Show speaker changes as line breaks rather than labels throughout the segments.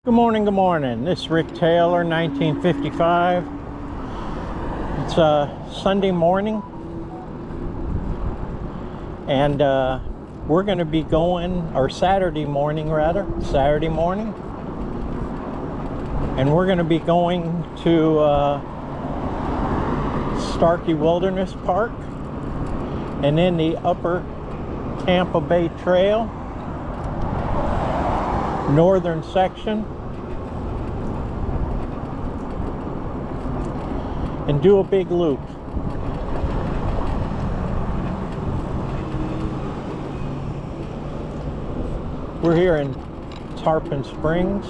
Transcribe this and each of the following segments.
Good morning, good morning. This is Rick Taylor, 1955. It's Sunday morning, and we're going to be going, or Saturday morning, and we're going to be going to Starkey Wilderness Park, and then the Upper Tampa Bay Trail, northern section, and do a big loop. We're here in Tarpon Springs.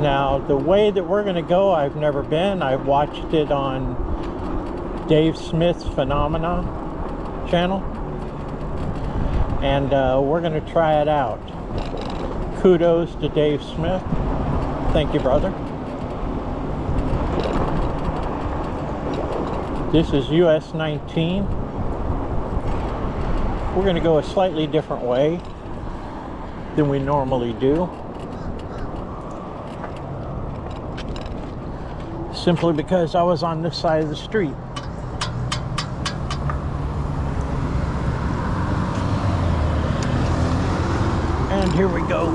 Now, the way that we're going to go, I've never been. I've watched it on Dave Smith's Phenomena channel, and we're going to try it out. Kudos to Dave Smith. Thank you, brother. This is US 19. We're going to go a slightly different way than we normally do, simply because I was on this side of the street. And here we go.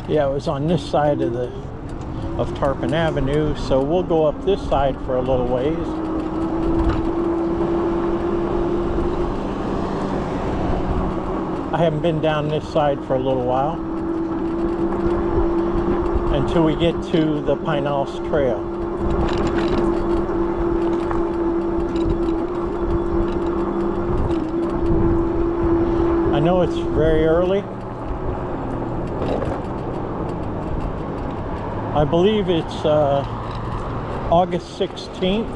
Yeah, it was on this side of Tarpon Avenue, so we'll go up this side for a little ways. I haven't been down this side for a little while, until we get to the Pinellas Trail. I know it's very early. I believe it's August 16th.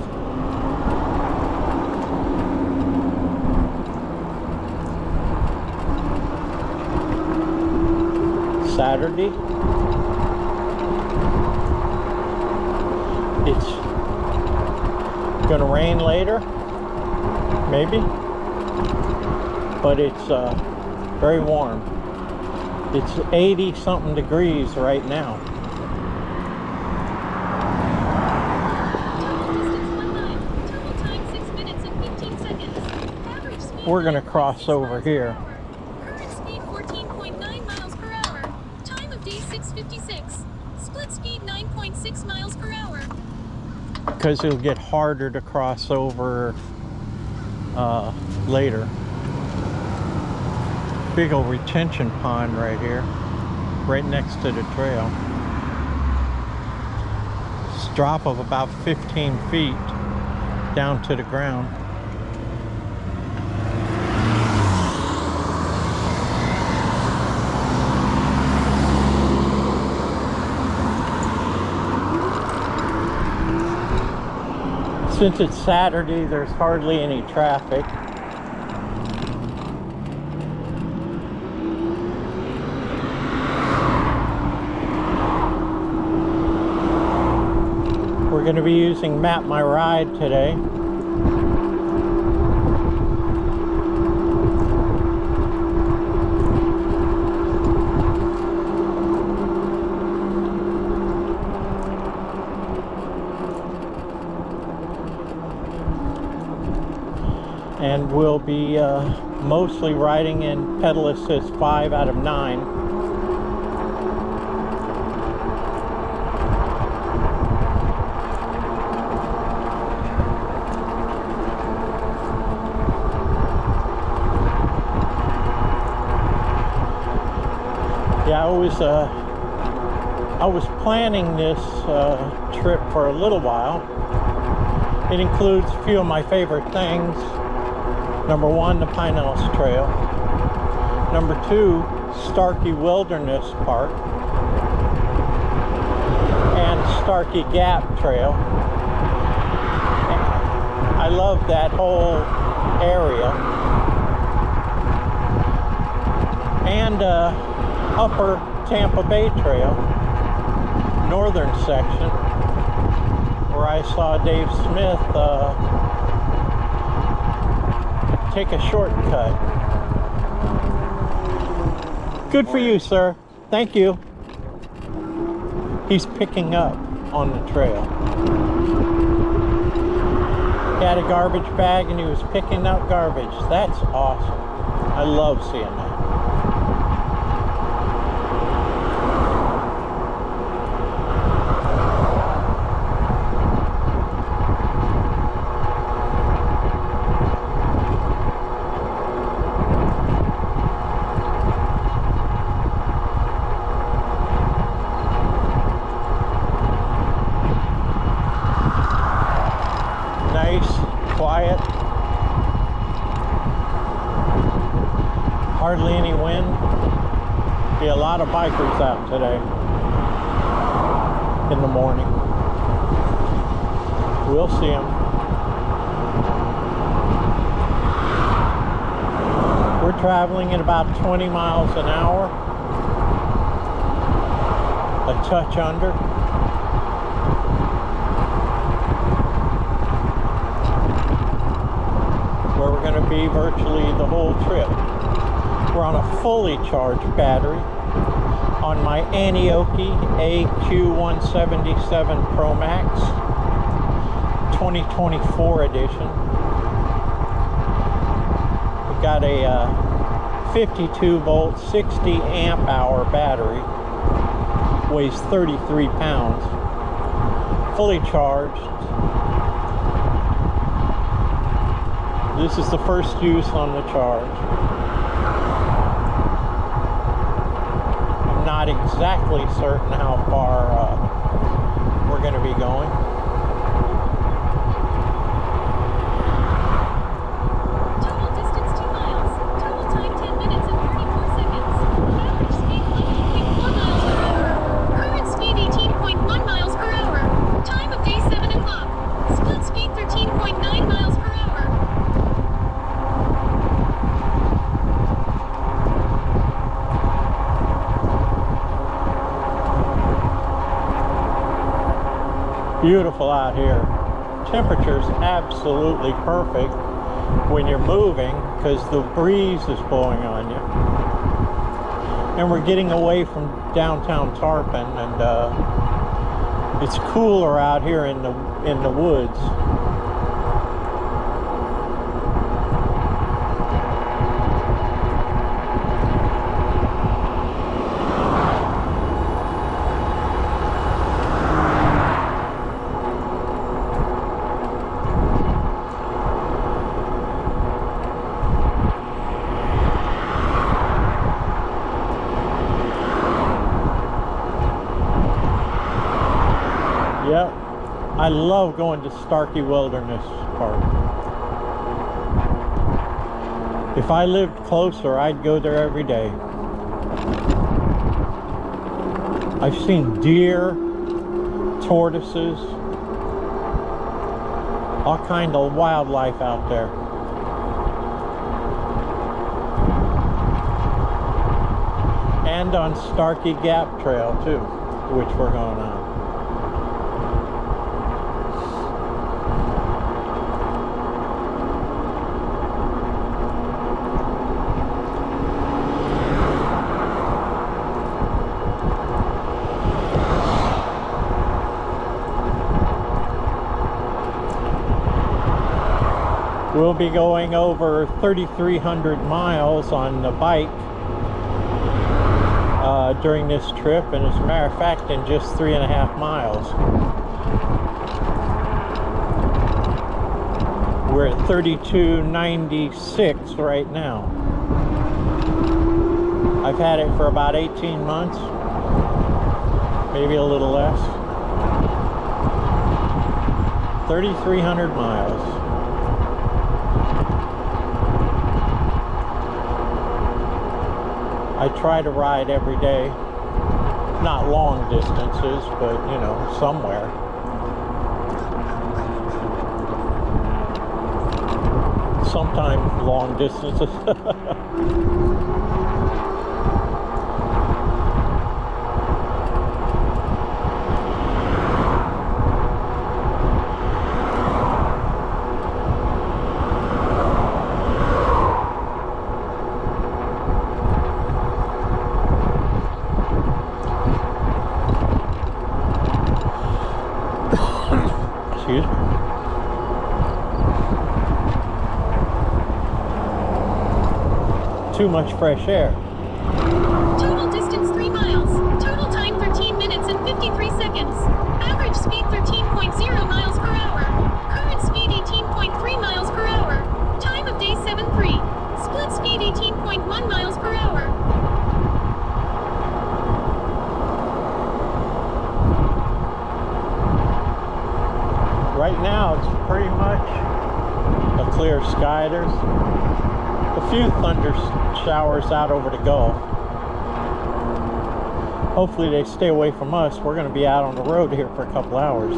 Saturday. It's gonna rain later, maybe, but it's very warm. It's 80 something degrees right now. We're gonna cross over here.
Current speed 14.9 miles per hour. Time of day 6:56. Split speed 9.6 miles per hour.
Because it'll get harder to cross over later. Big old retention pond right here, right next to the trail. It's a drop of about 15 feet down to the ground. Since it's Saturday, there's hardly any traffic. We're going to be using Map My Ride today. And we'll be mostly riding in pedal assist 5 out of 9. Yeah, I was planning this trip for a little while. It includes a few of my favorite things. Number 1, the Pinellas Trail. Number 2, Starkey Wilderness Park. And Starkey Gap Trail. I love that whole area. and Upper Tampa Bay Trail, northern section, where I saw Dave Smith take a shortcut. Good for you, sir. Thank you. He's picking up on the trail. He had a garbage bag and he was picking up garbage. That's awesome. I love seeing that. Quiet, hardly any wind. Be a lot of bikers out today in the morning. We'll see them. We're traveling at about 20 miles an hour, a touch under. Where we're going to be virtually the whole trip. We're on a fully charged battery on my Anioki AQ177 Pro Max 2024 edition. We've got a 52 volt 60 amp hour battery, weighs 33 pounds, fully charged. This is the first use on the charge. I'm not exactly certain how far we're going to be going.
Total distance 2 miles. Total time 10 minutes and 34 seconds. Average speed 11.4 miles per hour. Current speed 18.1 miles per hour. Time of day 7 o'clock. Split speed 13.9 miles per hour.
Beautiful out here. Temperature's absolutely perfect when you're moving because the breeze is blowing on you. And we're getting away from downtown Tarpon, and it's cooler out here in the woods. Yep, I love going to Starkey Wilderness Park. If I lived closer, I'd go there every day. I've seen deer, tortoises, all kind of wildlife out there. And on Starkey Gap Trail too, which we're going on. We'll be going over 3,300 miles on the bike during this trip, and as a matter of fact, in just 3.5 miles. We're at 3296 right now. I've had it for about 18 months, maybe a little less. 3,300 miles. I try to ride every day, not long distances, but you know, somewhere. Sometimes long distances. too much fresh air.
Total distance 3 miles. Total time 13 minutes and 53 seconds. Average speed 13.0 miles per hour. Current speed 18.3 miles per hour. Time of day 7:03. Split speed 18.1 miles per hour.
Right now it's pretty much a clear sky. There's a few thunder showers out over the Gulf. Hopefully they stay away from us. We're going to be out on the road here for a couple hours.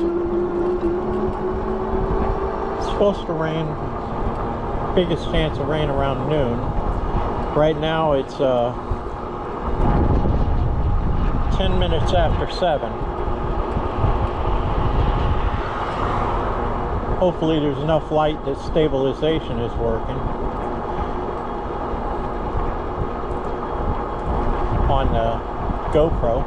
It's supposed to rain. Biggest chance of rain around noon. Right now it's 10 minutes after 7. Hopefully there's enough light that stabilization is working on the GoPro.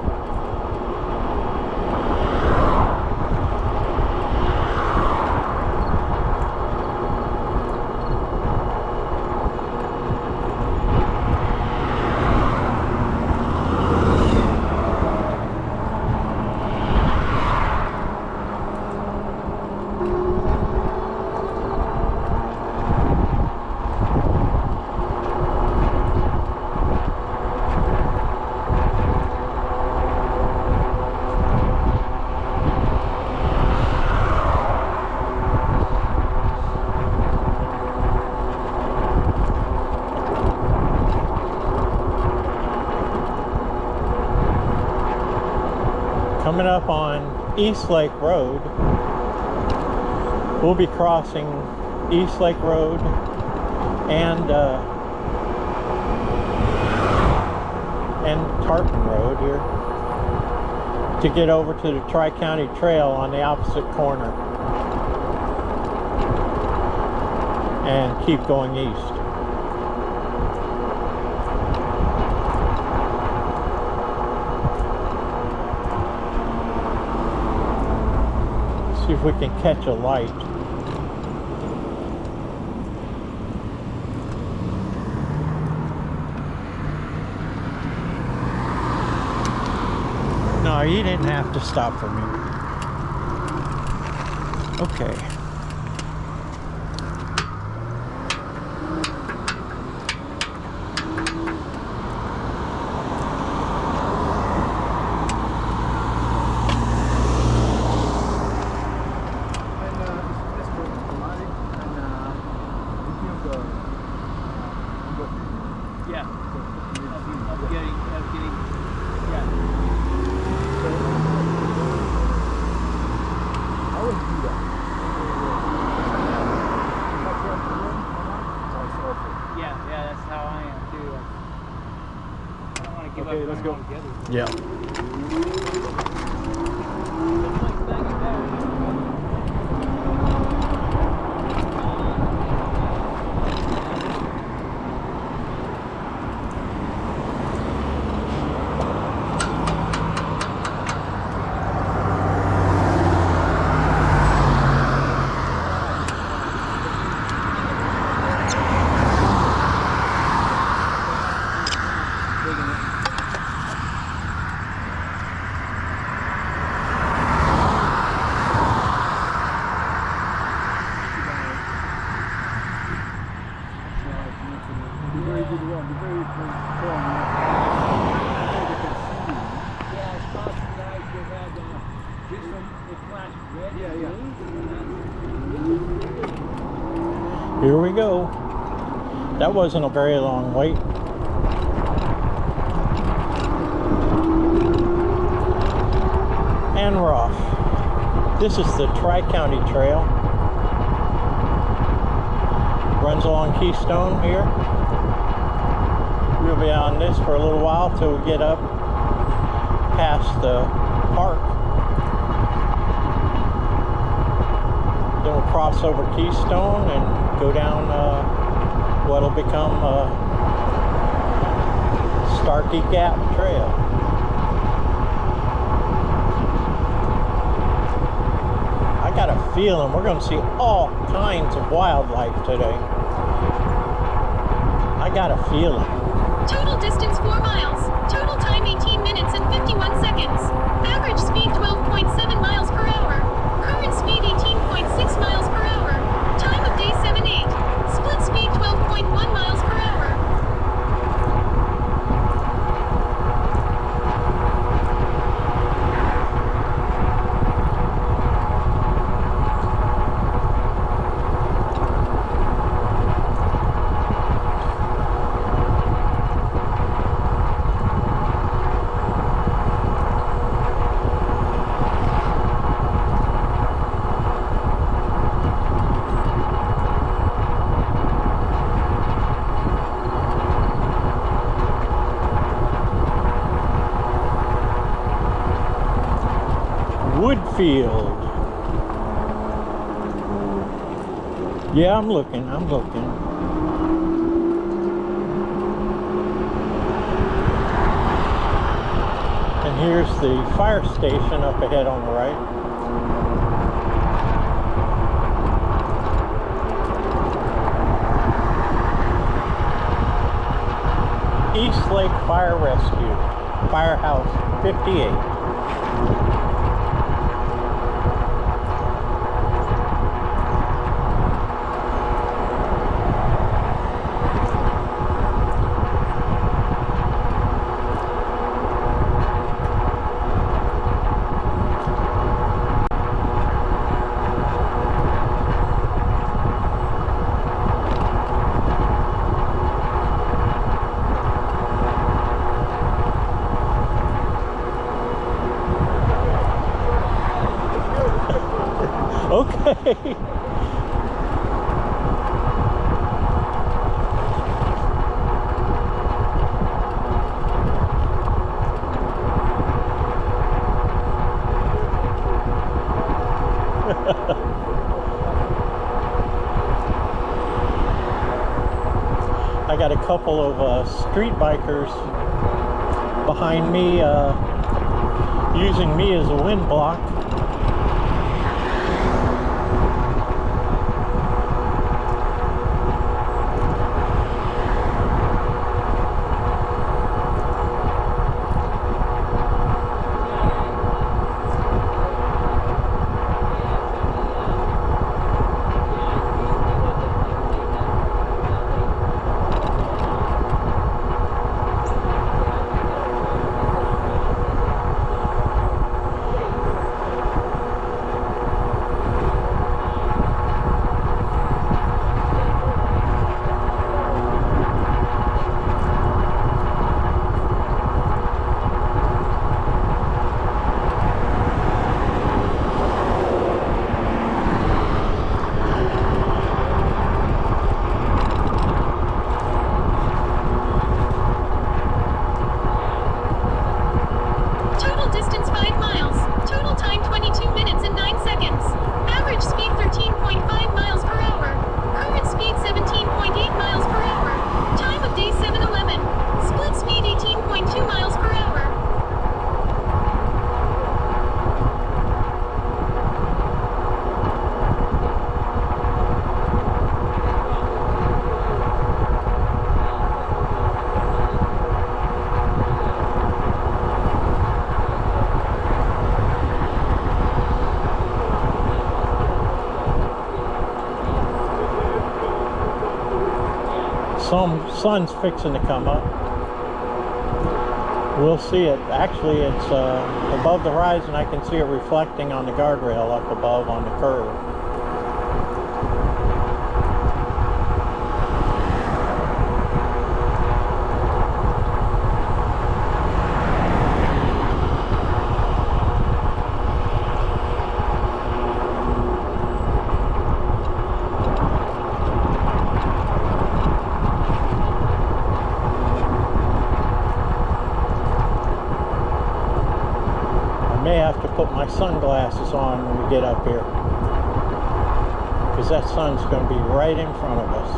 Coming up on East Lake Road, we'll be crossing East Lake Road and Tarpon Road here to get over to the Tri-County Trail on the opposite corner and keep going east. See if we can catch a light. No, you didn't have to stop for me. Okay.
Okay, let's go.
Yeah. Here we go. That wasn't a very long wait. And we're off. This is the Tri-County Trail. Runs along Keystone here. We'll be on this for a little while till we get up past the park. Then we'll cross over Keystone and go down what'll become Starkey Gap Trail. I got a feeling we're going to see all kinds of wildlife today. I got a feeling.
Total distance 4 miles. Total time 18 minutes and 51 seconds. Average speed 12.7 miles per hour. Current speed 18.6 miles per hour. Time of day 7:08. Split speed 12.1 miles per hour.
Woodfield. Yeah, I'm looking. And here's the fire station up ahead on the right. East Lake Fire Rescue, Firehouse 58. Okay. I got a couple of street bikers behind me using me as a wind block. Some sun's fixing to come up. We'll see it. Actually, it's above the horizon. I can see it reflecting on the guardrail up above on the curve. May have to put my sunglasses on when we get up here, because that sun's going to be right in front of us.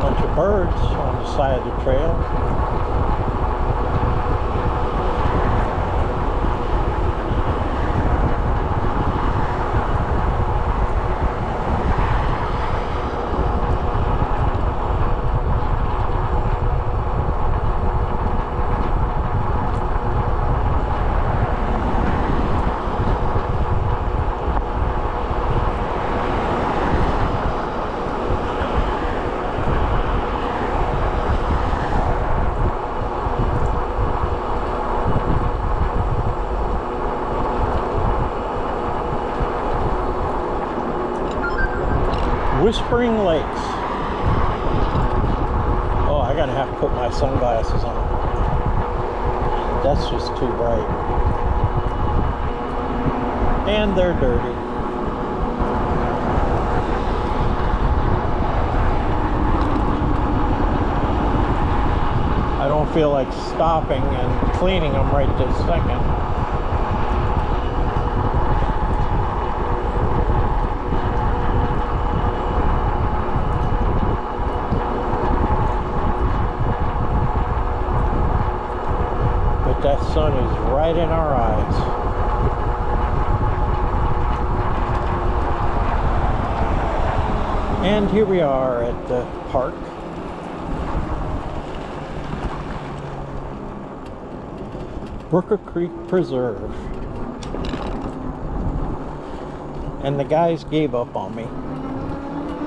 Bunch of birds on the side of the trail. Whispering Lakes. Oh, I gotta have to put my sunglasses on. That's just too bright. And they're dirty. I don't feel like stopping and cleaning them right this second. But that sun is right in our eyes. And here we are at the park. Brooker Creek Preserve. And the guys gave up on me.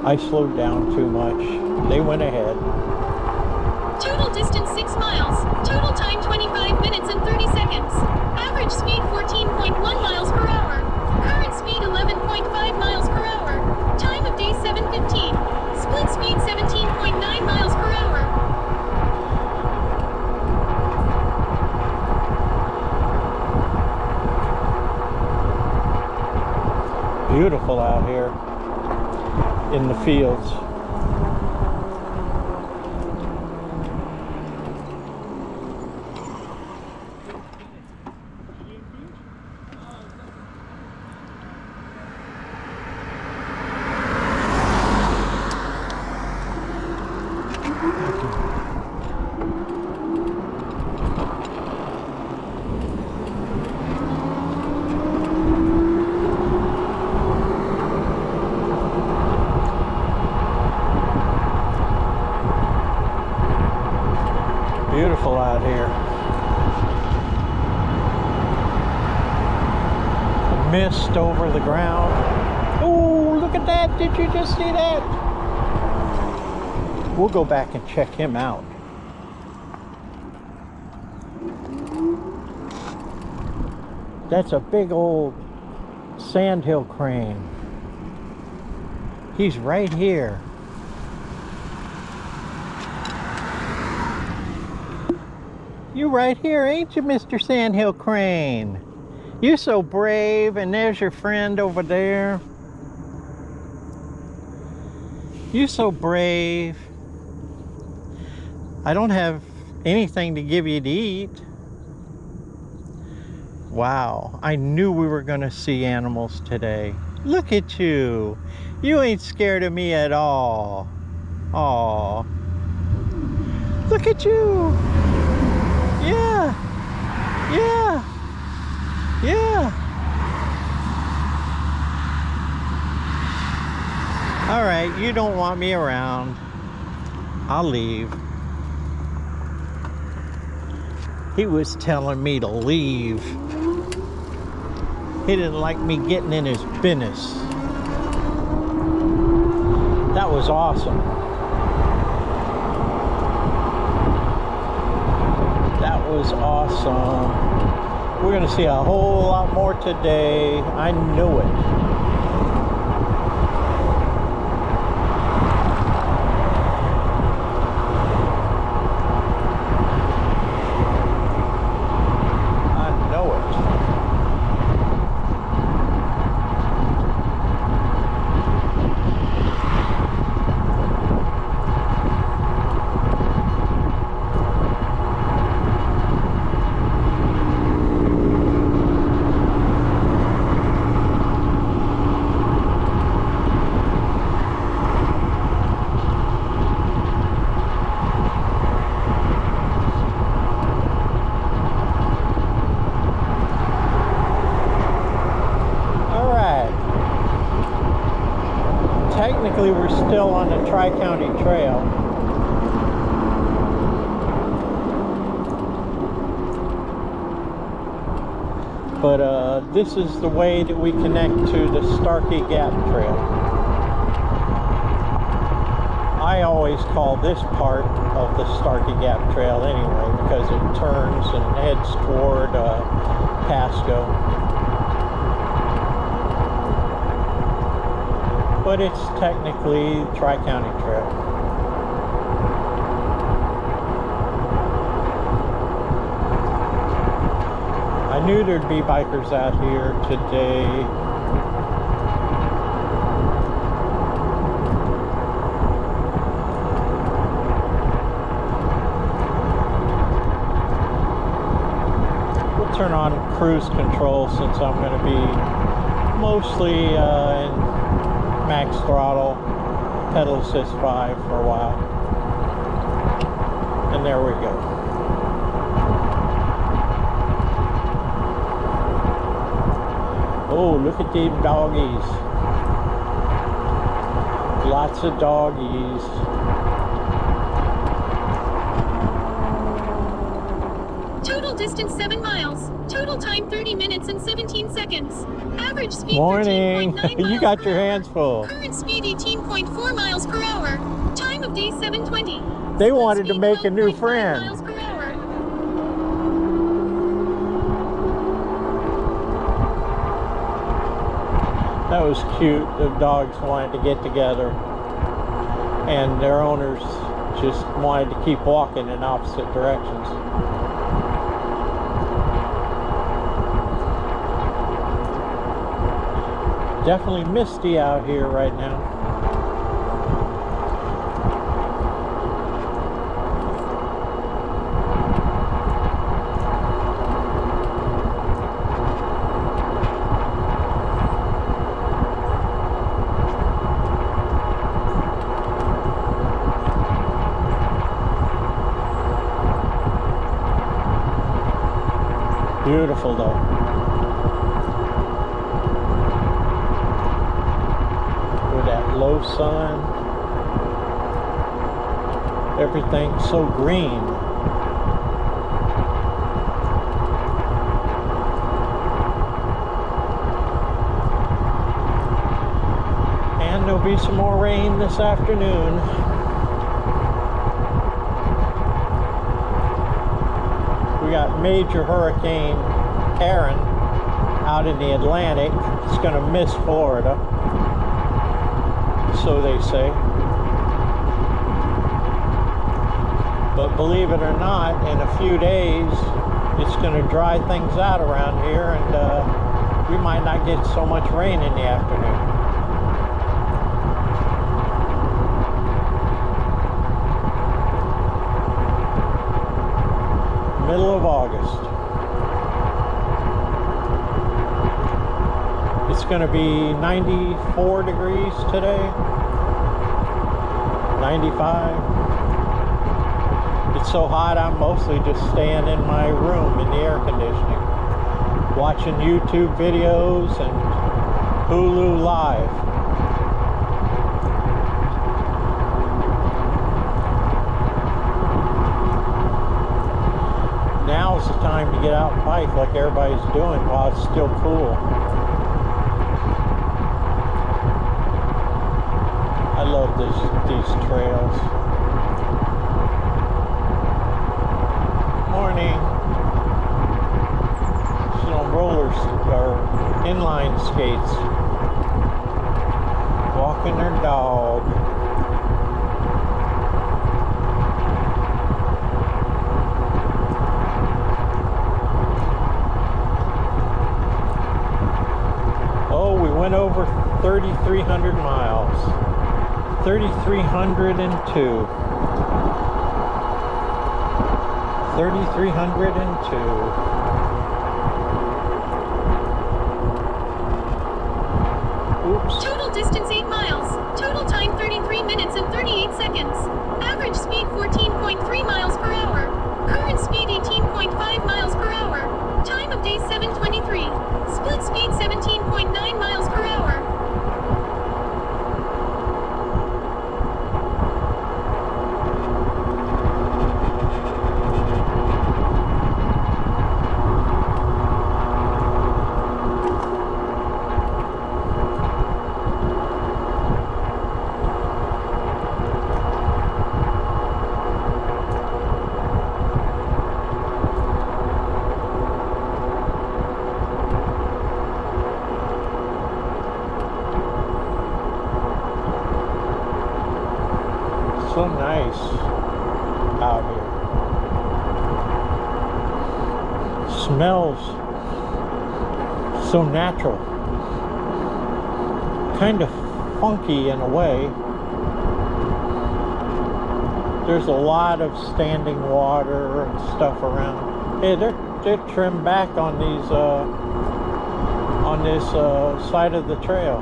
I slowed down too much. They went ahead.
Total distance 6 miles. Total time 25 minutes and 30 seconds. Average speed 14.1 miles per hour. Current speed 11.5 miles per hour. Time of day 7:15. Split speed 17.9 miles per hour.
Beautiful out here in the fields. Beautiful out here. The mist over the ground. Oh, look at that. Did you just see that? We'll go back and check him out. That's a big old sandhill crane. He's right here. You right here, ain't you, Mr. Sandhill Crane? You so brave, and there's your friend over there. You so brave. I don't have anything to give you to eat. Wow, I knew we were gonna see animals today. Look at you. You ain't scared of me at all. Aw. Look at you. Yeah, yeah, yeah. All right, you don't want me around. I'll leave. He was telling me to leave. He didn't like me getting in his business. That was awesome. That was awesome. We're going to see a whole lot more today. I knew it. Technically, we're still on the Tri-County Trail. But this is the way that we connect to the Starkey Gap Trail. I always call this part of the Starkey Gap Trail anyway, because it turns and heads toward Pasco. but it's technically Tri-County Trail. I knew there'd be bikers out here today. Turn on cruise control since I'm going to be mostly in max throttle, pedal assist 5 for a while. And there we go. Oh, look at these doggies. Lots of doggies.
Total distance 7 miles. Total time 30 minutes and 17 seconds. Average speed
Morning.
13.9
You
miles
got
per
your
hour.
hands full.
Current speed 18.4 miles per hour. Time of day 7:20.
They
Split
wanted to
speed
make a new
12.5
friend.
miles per hour.
That was cute. The dogs wanted to get together, and their owners just wanted to keep walking in opposite directions. Definitely misty out here right now. Beautiful though. With that low sun, everything's so green. And there'll be some more rain this afternoon. We got major hurricane Aaron out in the Atlantic. It's going to miss Florida, so they say. But believe it or not, in a few days it's going to dry things out around here, and we might not get so much rain in the afternoon. Middle of August. It's going to be 94 degrees today, 95. It's so hot I'm mostly just staying in my room in the air conditioning, watching YouTube videos and Hulu Live. Now's the time to get out and bike like everybody's doing while it's still cool. I love these trails. Morning. She's on rollers or inline skates, walking her dog. Went over 3,300 miles. 3,302. 3,302. Oops.
Total distance 8 miles. Total time 33 minutes and 38 seconds. Average speed 14.3 miles per hour. Current speed 18.5 miles per hour. Time of day 7:23. Split speed 17.9 miles per hour.
nice out here. Smells so natural. Kind of funky in a way. There's a lot of standing water and stuff around. Hey, they're trimmed back on these on this side of the trail.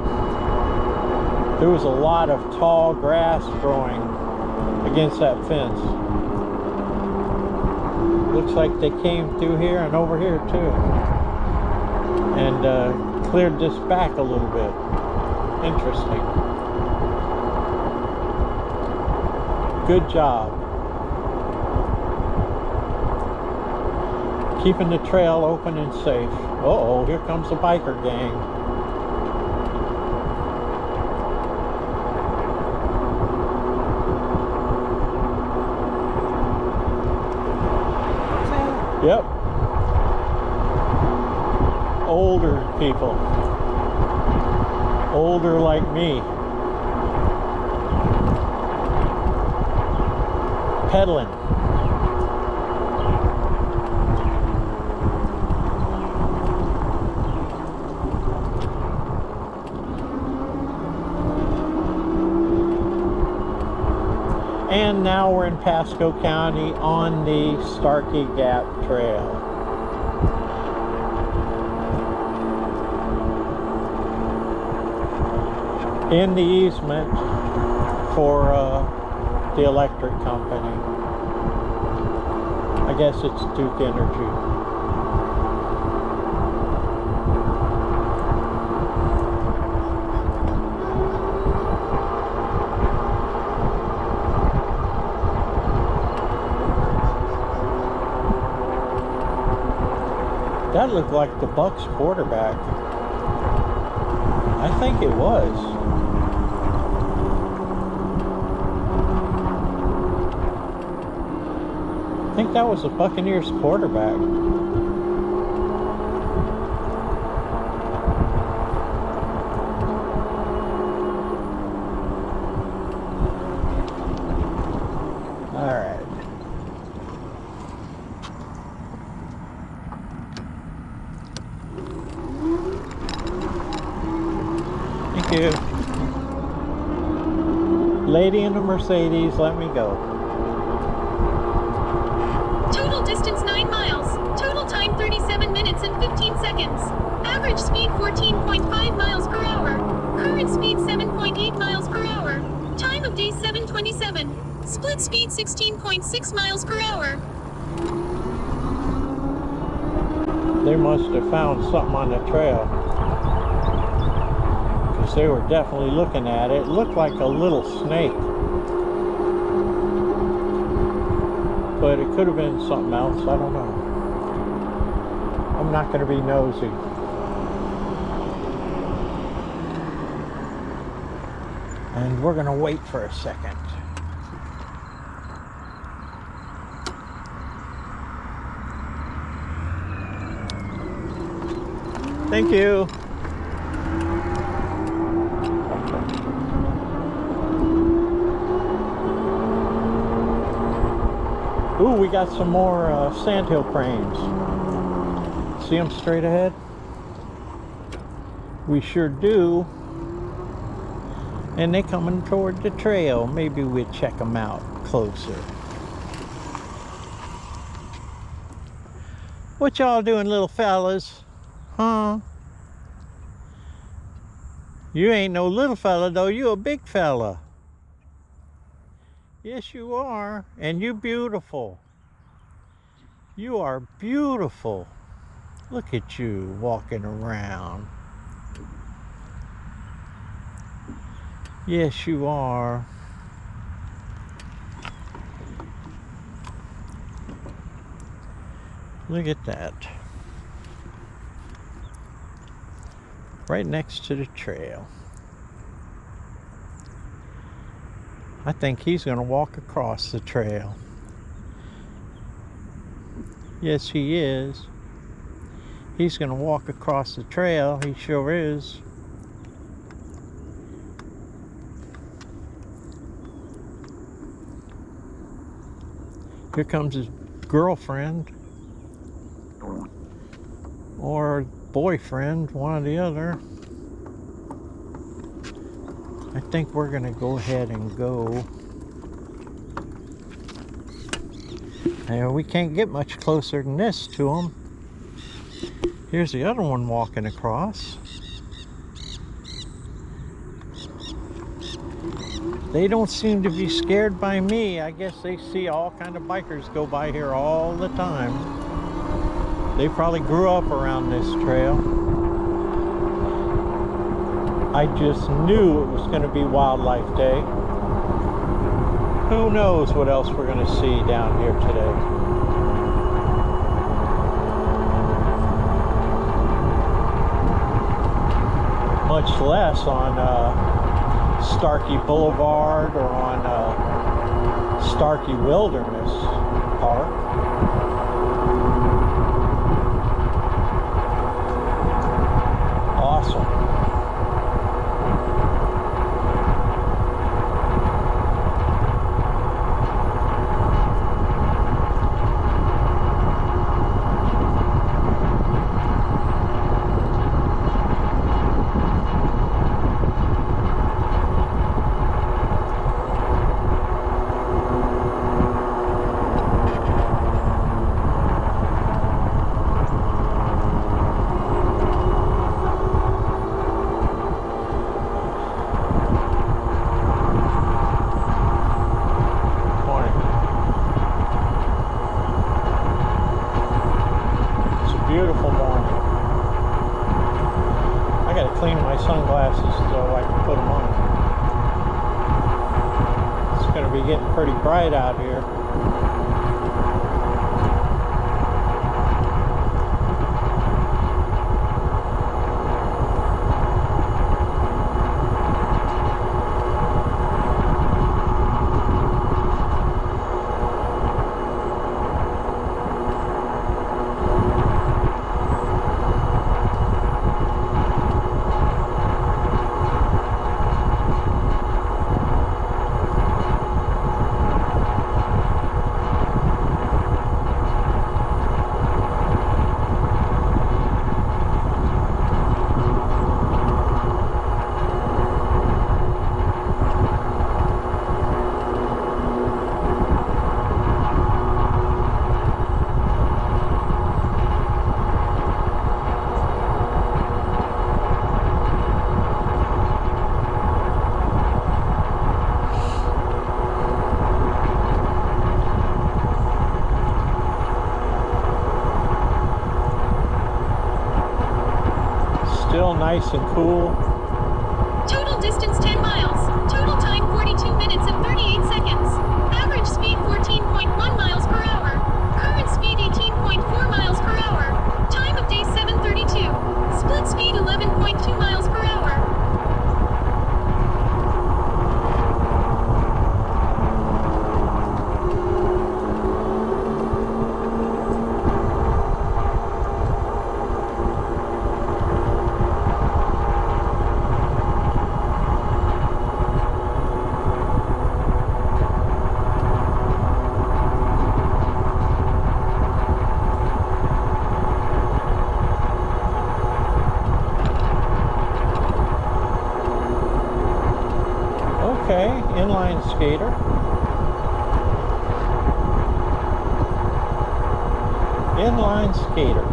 There was a lot of tall grass growing against that fence. Looks like they came through here and over here too, and cleared this back a little bit. Interesting. Good job. Keeping the trail open and safe. Uh-oh, here comes the biker gang. Yep. Older people. Older like me. Pedaling. And now we're in Pasco County on the Starkey Gap Trail. In the easement for the electric company. I guess it's Duke Energy. That looked like the Bucks quarterback. I think it was. I think that was the Buccaneers quarterback. All right. Thank you. Lady in the Mercedes, let me go.
Total distance 9 miles. Total time 37 minutes and 15 seconds. Average speed 14.5 miles per hour. Current speed 7.8 miles per hour. Time of day 7:27. Split speed 16.6 miles per hour.
They must have found something on the trail. Because they were definitely looking at it. It looked like a little snake. But it could have been something else, I don't know. I'm not going to be nosy. And we're going to wait for a second. Thank you. Ooh, we got some more sandhill cranes. See them straight ahead? We sure do. And they coming toward the trail. Maybe we'll check them out closer. What y'all doing, little fellas? Huh? You ain't no little fella though, you a big fella. Yes, you are. And you beautiful. You are beautiful. Look at you walking around. Yes, you are. Look at that. Right next to the trail. I think he's going to walk across the trail. Yes, he is. He's going to walk across the trail. He sure is. Here comes his girlfriend or boyfriend, one or the other. I think we're gonna go ahead and go. We can't get much closer than this to them. Here's the other one walking across. They don't seem to be scared by me. I guess they see all kind of bikers go by here all the time. They probably grew up around this trail. I just knew it was going to be Wildlife Day. Who knows what else we're going to see down here today. Much less on Starkey Boulevard or on Starkey Wilderness Park. Awesome. Beautiful morning. I gotta clean my sunglasses so I can put them on. It's gonna be getting pretty bright out here. Still nice and cool.
Total distance 10 miles. Total time 42 minutes and 38 seconds. Average speed 14.1 miles per hour. Current speed 18.4 miles per hour. Time of day 7:32. Split speed 11.2 miles per hour.
Okay, inline skater. Inline skater.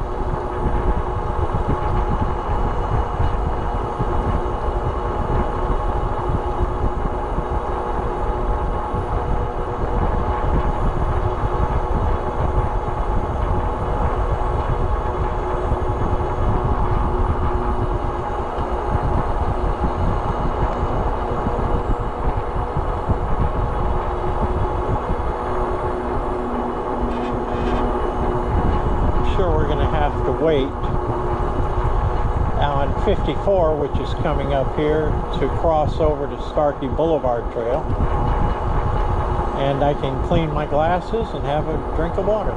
Wait on 54, which is coming up here, to cross over to Starkey Boulevard Trail, and I can clean my glasses and have a drink of water.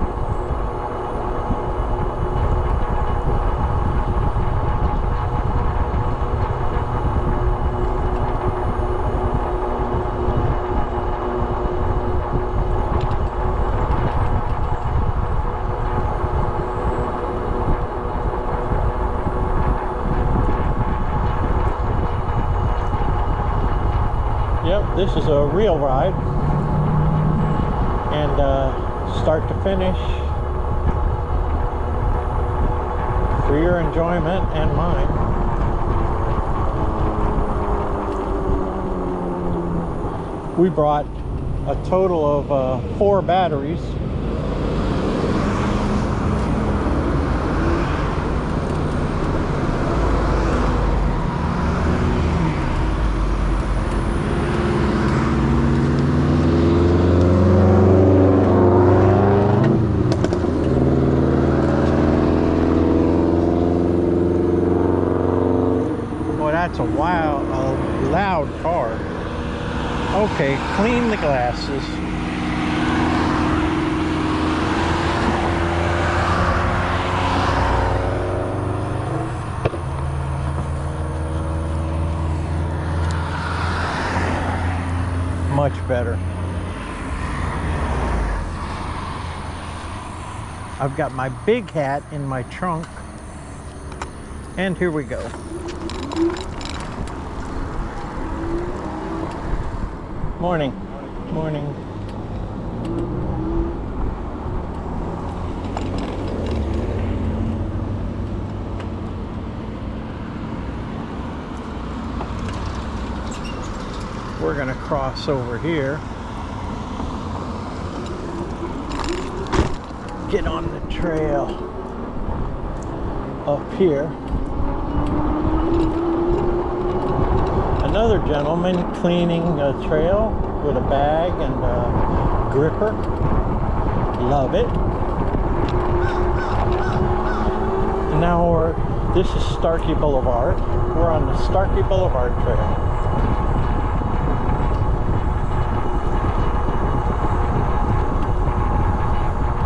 Well, this is a real ride, and start to finish, for your enjoyment and mine. We brought a total of 4 batteries. That's a loud car. Okay, clean the glasses. Much better. I've got my big hat in my trunk, and here we go. Morning. Morning. We're gonna cross over here. Get on the trail up here. Another gentleman cleaning a trail with a bag and a gripper. Love it. And now this is Starkey Boulevard. We're on the Starkey Boulevard Trail.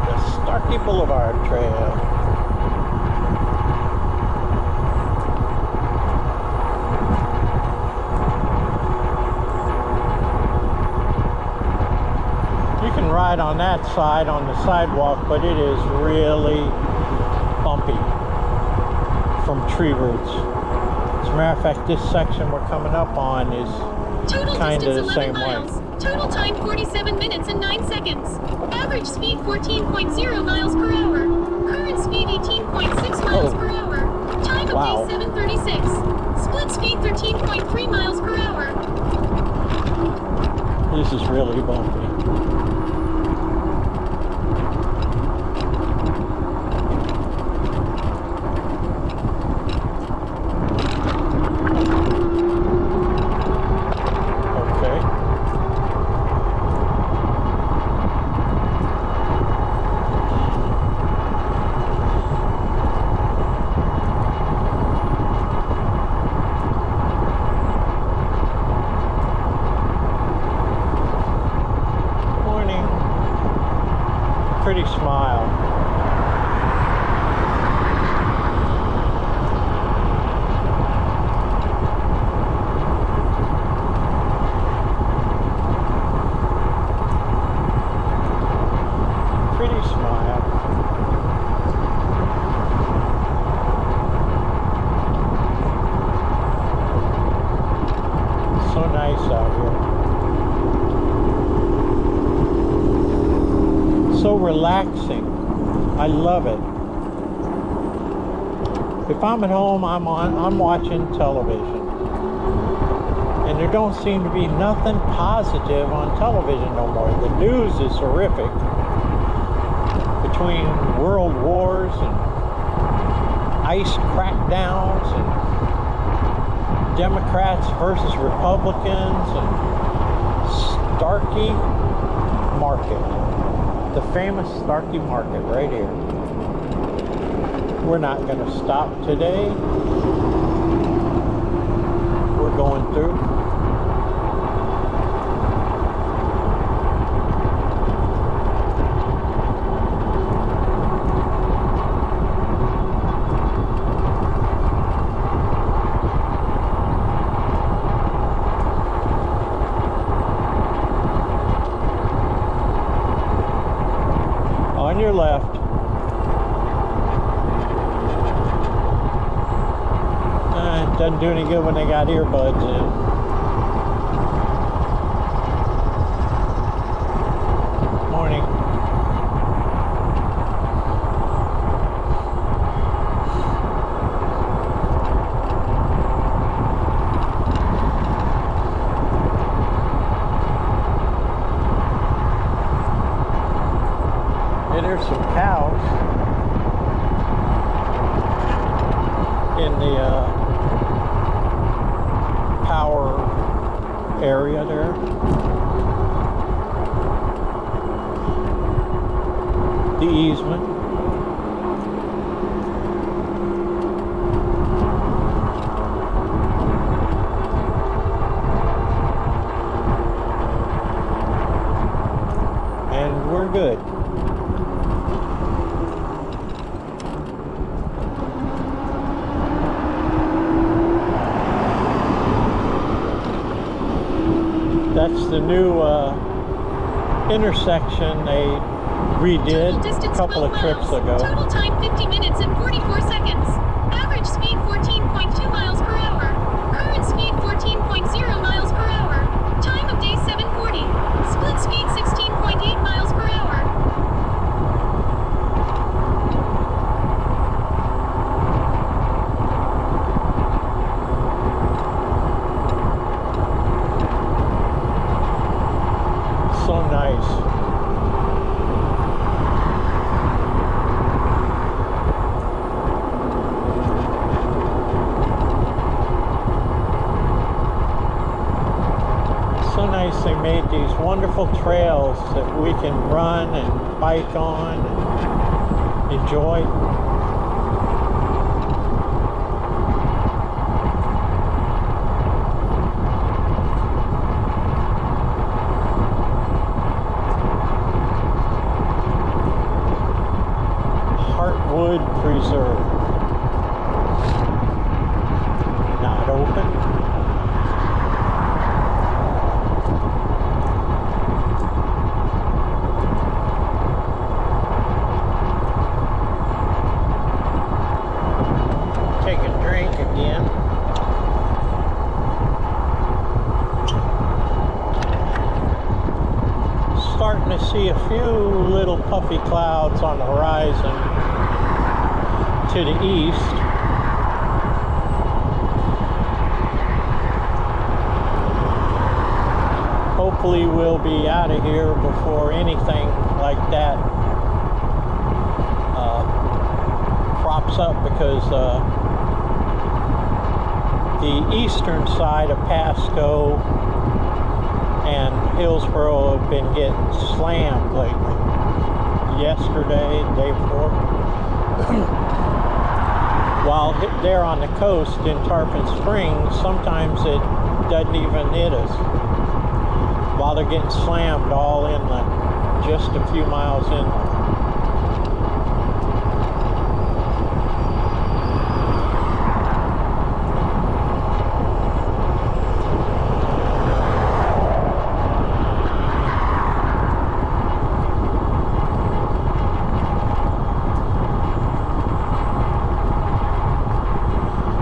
The Starkey Boulevard Trail. Ride on that side on the sidewalk, but it is really bumpy from tree roots. As a matter of fact, this section we're coming up on is kind of the same way.
Total time 47 minutes and 9 seconds. Average speed 14.0 miles per hour. Current speed 18.6 miles per hour. Time of day 7:36. Split speed 13.3 miles per hour.
This is really bumpy. Pretty smile. Pretty smile. So nice out here. So relaxing. I love it. If I'm at home, I'm watching television. And there don't seem to be nothing positive on television no more. The news is horrific. Between world wars and ICE crackdowns and Democrats versus Republicans and Starkey Market. The famous Starkey Market right here. We're not going to stop today. We're going through. On your left. It doesn't do any good when they got earbuds in. morning. And there's some cows in the power area there. The easement. And we're good. That's the new intersection they redid a couple of trips ago.
Total time 50 minutes and 44 seconds. Average speed 14.2 miles per hour. Current speed 14.0 miles per hour. Time of day 7:40. Split speed 16.8 miles per hour.
So nice. So nice they made these wonderful trails that we can run and bike on and enjoy. Wood Preserve. Not open. Take a drink again. Starting to see a few little puffy clouds on the horizon. To the east. Hopefully we'll be out of here before anything like that crops up, because the eastern side of Pasco and Hillsboro have been getting slammed lately. Yesterday, the day before. While there on the coast in Tarpon Springs, sometimes it doesn't even hit us. While they're getting slammed all inland, just a few miles inland.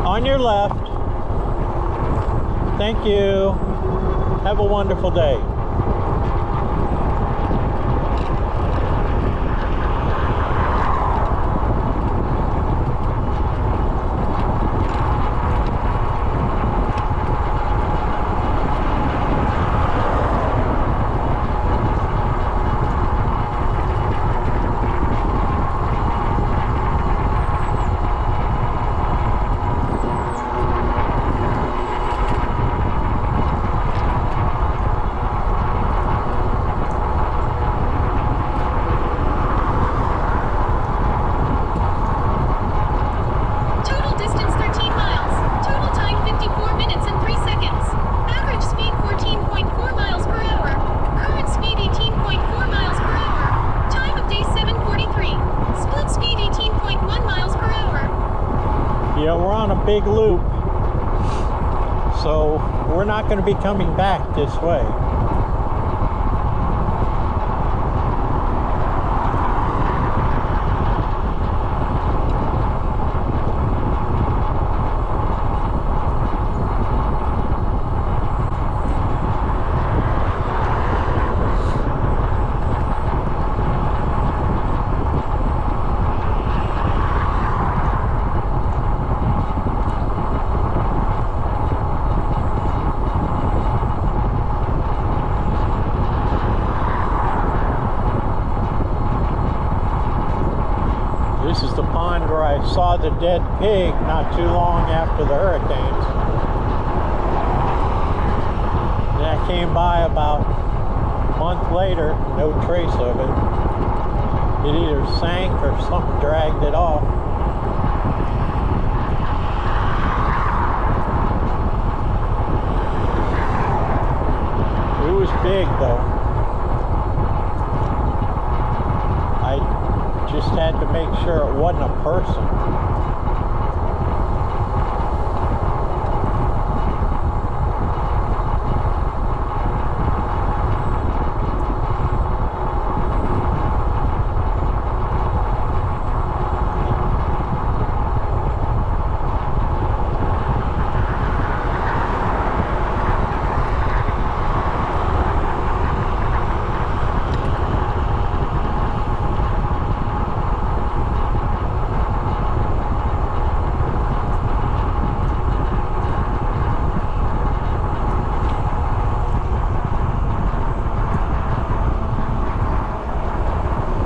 On your left. Thank you. Have a wonderful day. Yeah, we're on a big loop, so we're not going to be coming back this way. saw the dead pig not too long after the hurricanes. And I came by about a month later, no trace of it. It either sank or something dragged it off. It was big though. I just had to make sure it wasn't a person.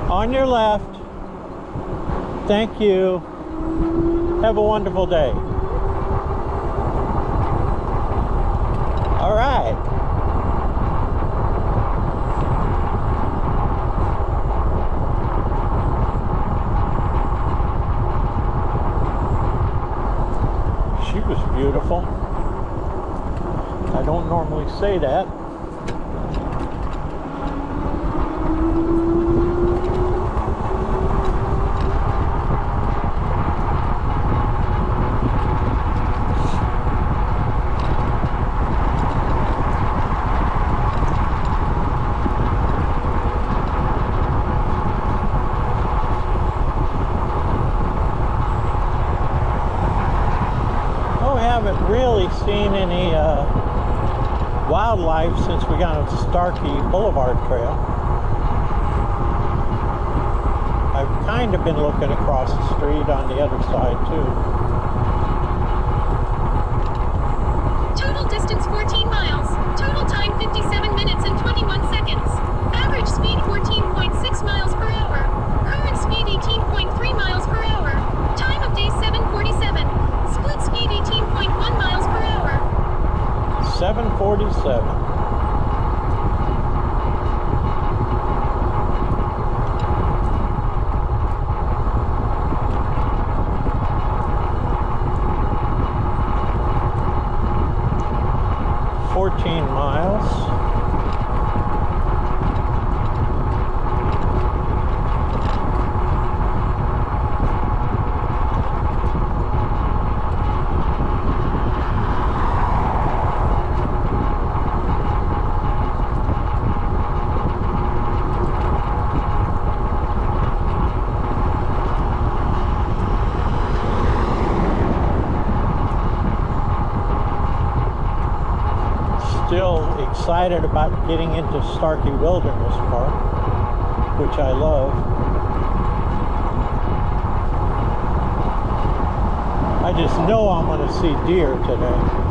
On your left. Thank you. Have a wonderful day. All right. She was beautiful. I don't normally say that. Really seen any wildlife since we got on Starkey Boulevard Trail. I've kind of been looking across the street on the other side too.
Total distance 14 miles. Total time 57 minutes and 21 seconds. Average speed 14.6 miles per hour. Current speed 18.3 miles per hour. Time of day 7:47. Split speed 18.1 miles per hour.
7:47. Still excited about getting into Starkey Wilderness Park, which I love. I just know I'm going to see deer today.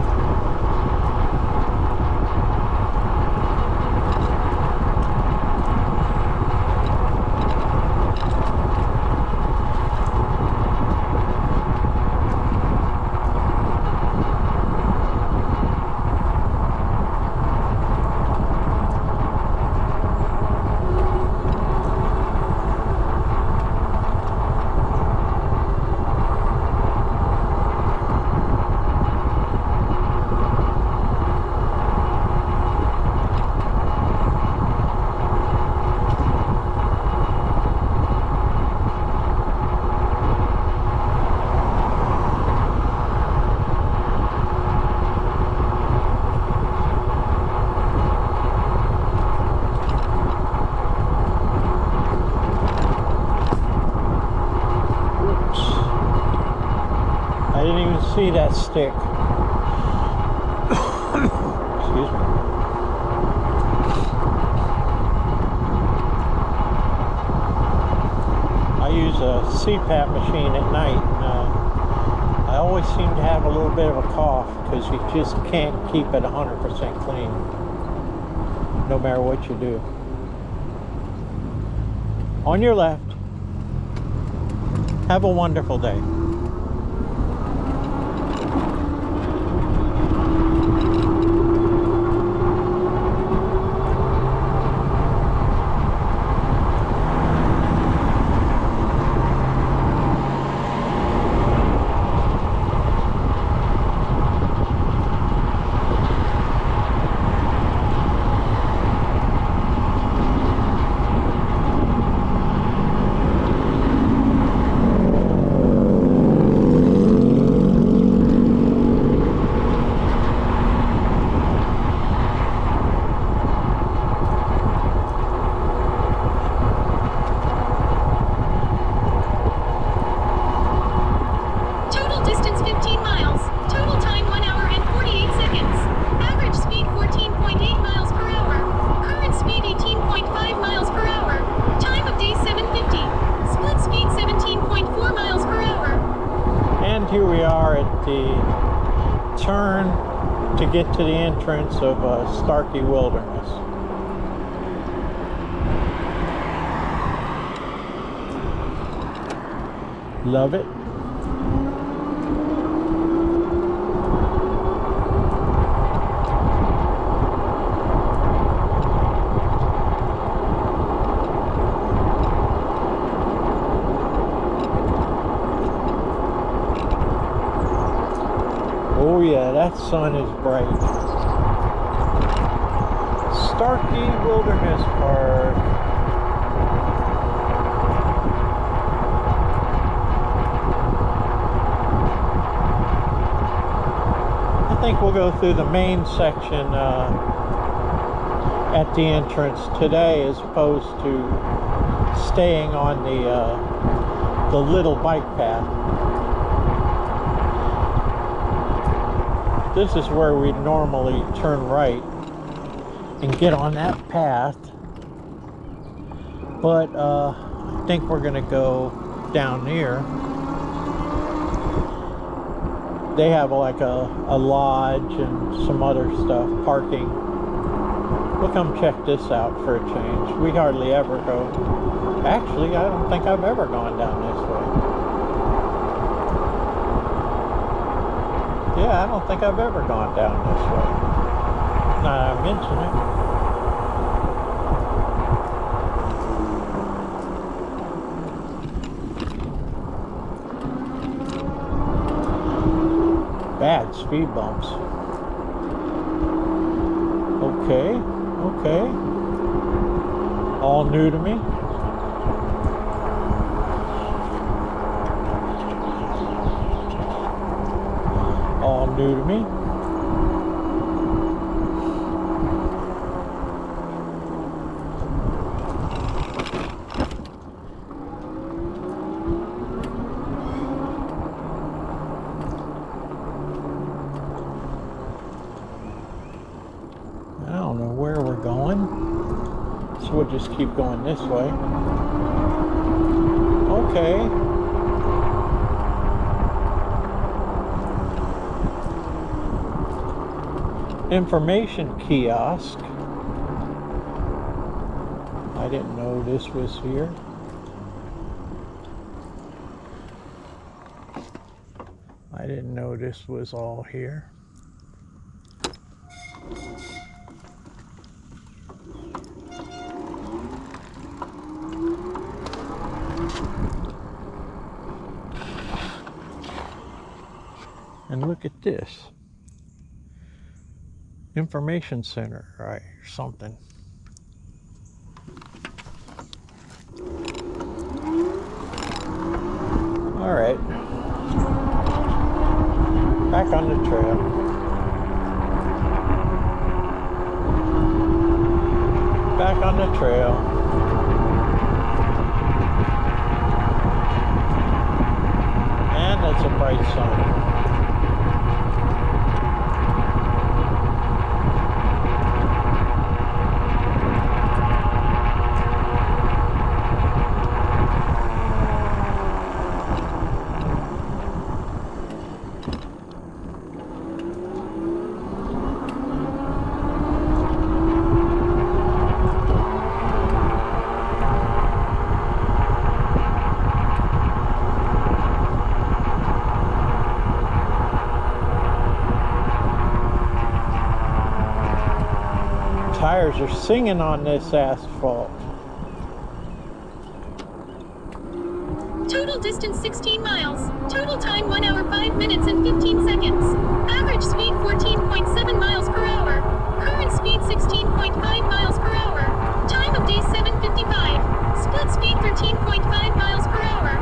See that stick. Excuse me. I use a CPAP machine at night, and I always seem to have a little bit of a cough because you just can't keep it 100% clean, no matter what you do. On your left. Have a wonderful day.
Total distance 15 miles. Total time 1 hour and 48 seconds. Average speed 14.8 miles per hour. Current speed 18.5 miles per hour. Time of day 7:50. Split speed 17.4 miles per hour.
And here we are at the turn to get to the entrance of Starkey Wilderness. Love it. Oh yeah, that sun is bright. Starkey Wilderness Park. I think we'll go through the main section at the entrance today, as opposed to staying on the little bike path. This is where we normally turn right and get on that path, but I think we're gonna go down here. They have like a lodge and some other stuff, parking. We'll come check this out for a change. We hardly ever go. Actually, I don't think I've ever gone down this way. Yeah, I don't think I've ever gone down this way. Now I mention it. Bad speed bumps. Okay, okay. All new to me. All new to me. I don't know where we're going, so we'll just keep going this way. Okay. Information kiosk. I didn't know this was here. I didn't know this was all here. And look at this. Information center, right, or something. All right. Back on the trail. Back on the trail. And it's a bright sun. Tires are singing on this asphalt.
Total distance 16 miles. Total time 1 hour 5 minutes and 15 seconds. Average speed 14.7 miles per hour. Current speed 16.5 miles per hour. Time of day 7:55. Split speed 13.5 miles per hour.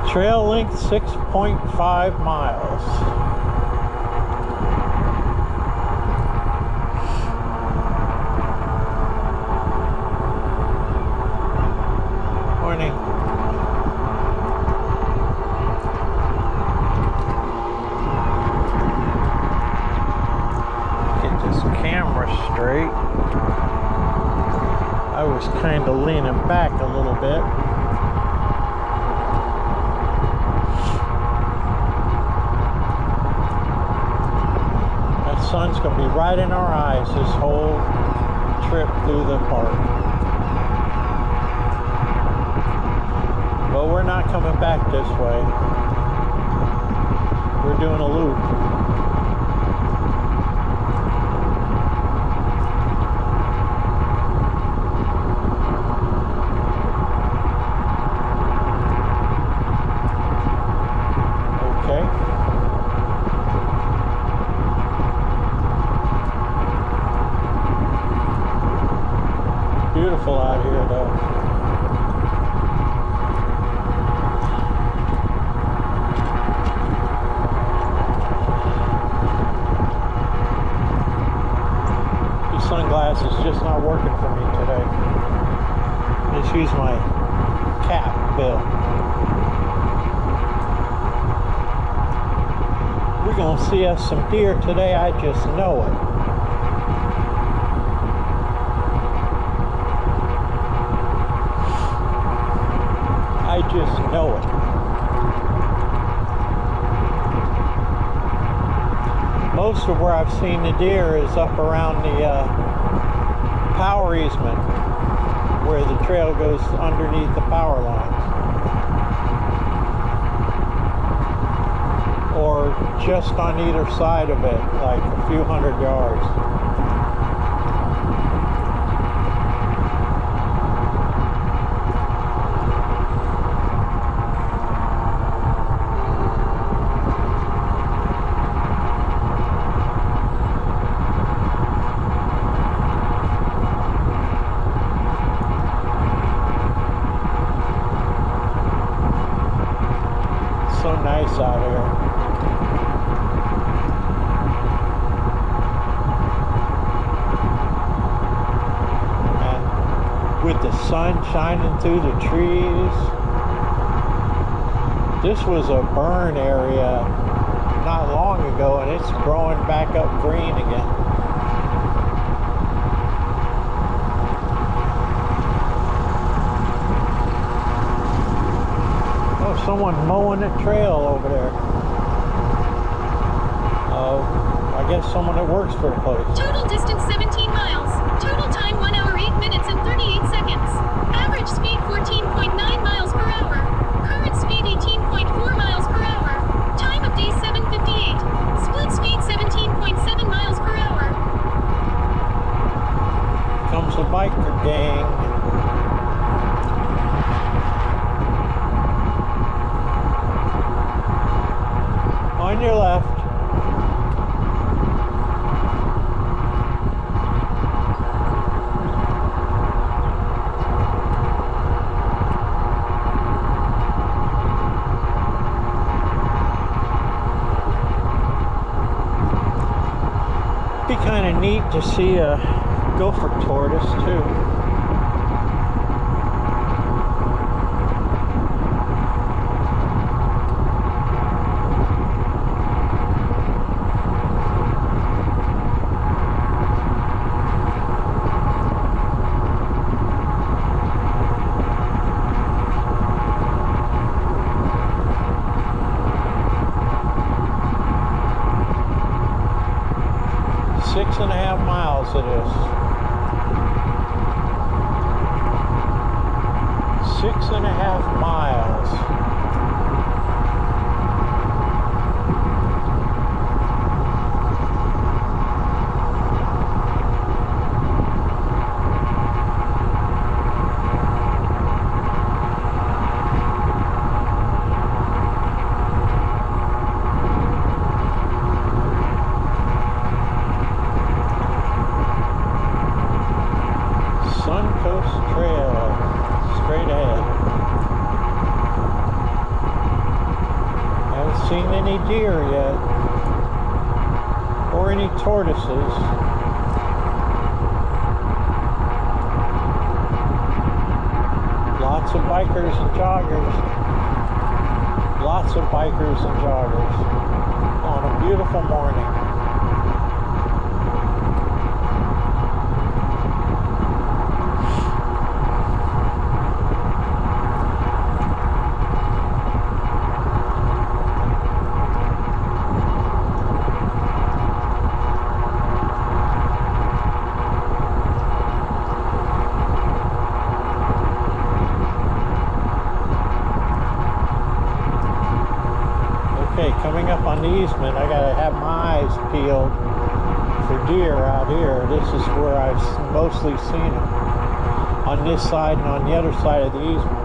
Trail length 6.5 miles. Morning. Get this camera straight. I was kind of leaning back a little bit. That sun's going to be right in our eyes this whole trip through the park. But we're not coming back this way. We're doing a loop. Okay. Beautiful out here though. Sunglasses just not working for me today. Just use my cap bill. We're gonna see us some deer today, I just know it. I just know it. Most of where I've seen the deer is up around the power easement, where the trail goes underneath the power lines, or just on either side of it, like a few hundred yards. So nice out here. And with the sun shining through the trees, this was a burn area not long ago, and it's growing back up green again. Someone mowing the trail over there. I guess someone that works for the place.
Total distance 17 miles. Total time 1 hour 8 minutes and 38 seconds. Average speed 14.9 miles per hour. Current speed 18.4 miles per hour. Time of day 7:58. Split speed 17.7 miles per hour.
Comes the biker gang. On your left. Be kind of neat to see a gopher tortoise too. It is 6.5 miles. deer yet, or any tortoises. Lots of bikers and joggers. Lots of bikers and joggers on a beautiful morning. Coming up on the easement, I gotta have my eyes peeled for deer out here. This is where I've mostly seen them, on this side and on the other side of the easement.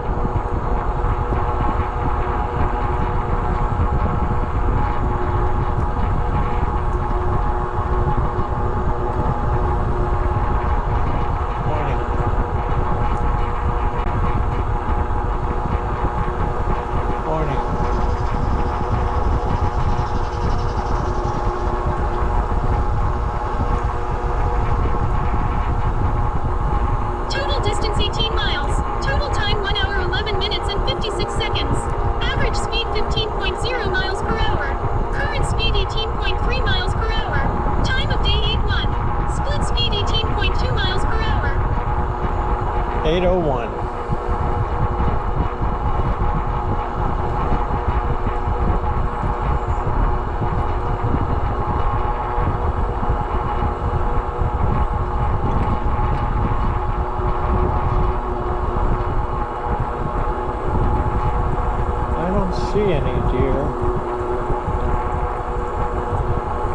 See any deer.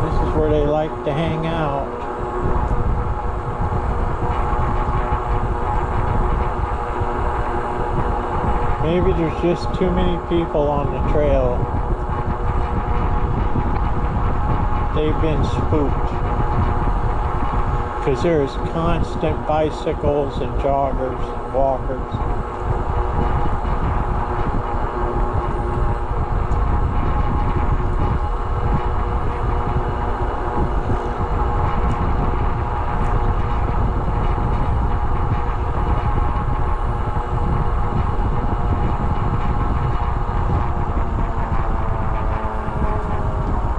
This is where they like to hang out. Maybe there's just too many people on the trail. They've been spooked. Because there's constant bicycles and joggers and walkers.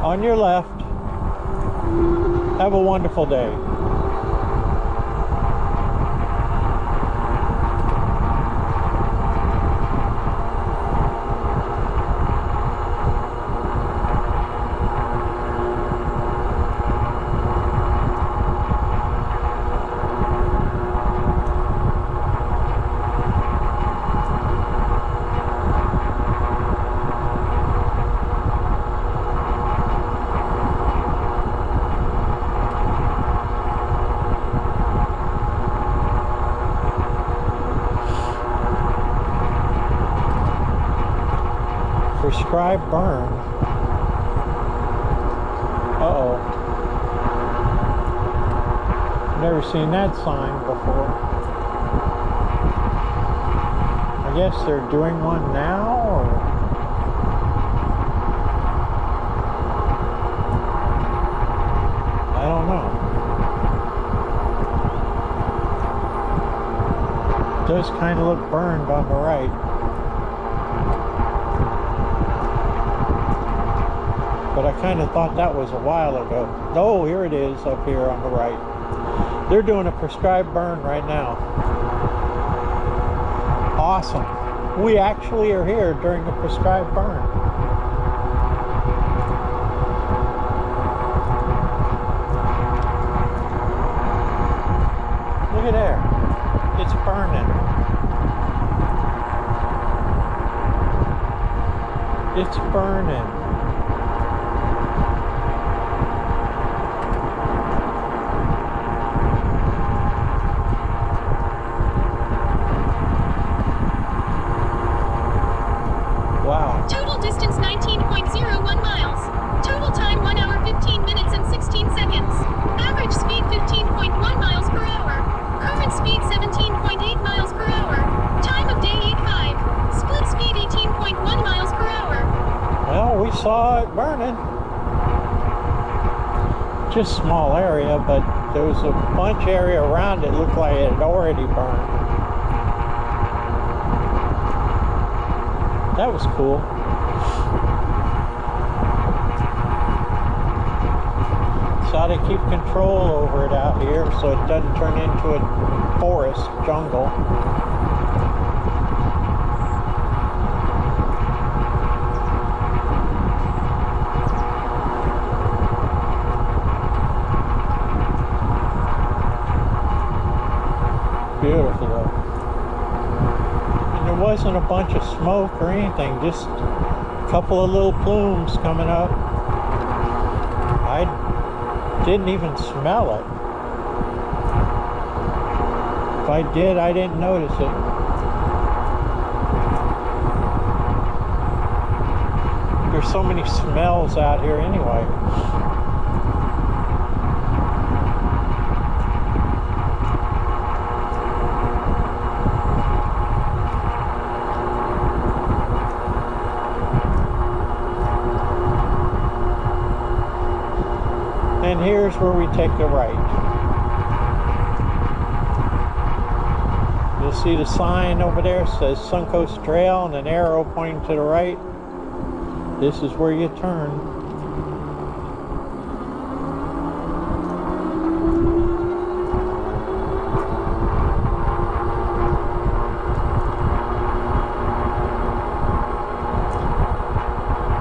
On your left. Have a wonderful day. Prescribed burn. Uh-oh. Never seen that sign before. I guess they're doing one now, or... I don't know. It does kind of look burned on the right. But I kind of thought that was a while ago. Oh, here it is up here on the right. They're doing a prescribed burn right now. Awesome. We actually are here during the prescribed burn. Look at there. It's burning. It's burning.
Total distance 19.01 miles. Total time 1 hour 15 minutes and 16 seconds. Average speed 15.1 miles per hour. Current speed 17.8 miles per hour. Time of day 8:05. Split speed 18.1 miles per hour.
Well, we saw just small area, but there was a bunch area around it looked like it had already burned. That was cool. So how to keep control over it out here so it doesn't turn into a forest jungle. Beautiful though. And there wasn't a bunch of smoke or anything, just a couple of little plumes coming up. I didn't even smell it. If I did, I didn't notice it. There's so many smells out here anyway. And here's where we take a right. You'll see the sign over there says Suncoast Trail and an arrow pointing to the right. This is where you turn.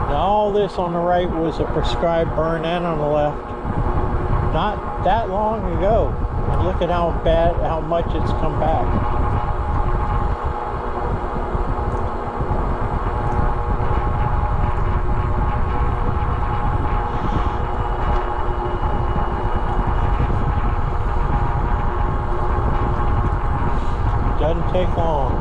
Now all this on the right was a prescribed burn, and on the left not that long ago. And look at how much it's come back. Doesn't take long.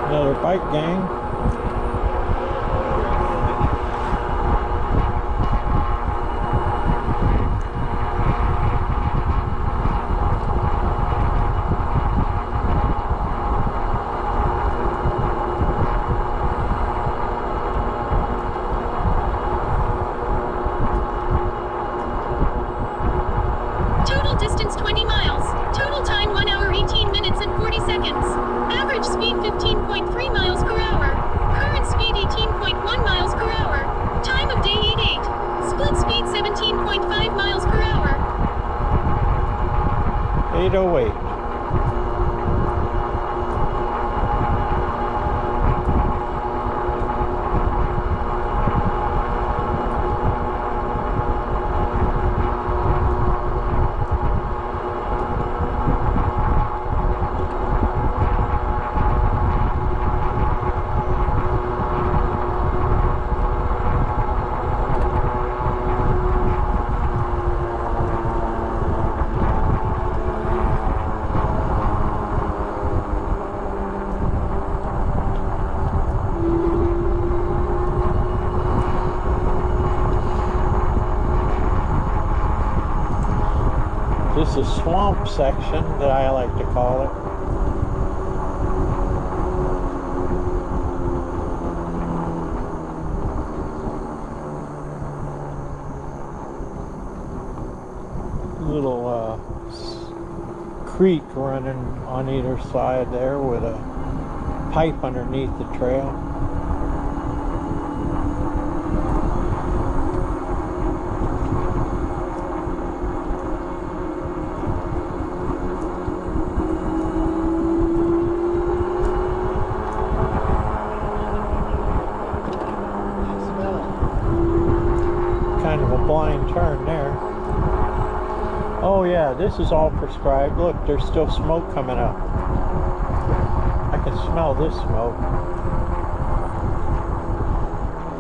Another bike gang.
Total distance 20 miles. Total time 1 hour 18 minutes and 40 seconds. Average speed 15.3 miles per hour. Current speed 18.1 miles per hour. Time of day 8:08. Split speed 17.5 miles per hour.
808. This is swamp section that I like to call it. Little creek running on either side there with a pipe underneath the trail. Kind of a blind turn there. Oh yeah, this is all prescribed. Look, there's still smoke coming up. I can smell this smoke.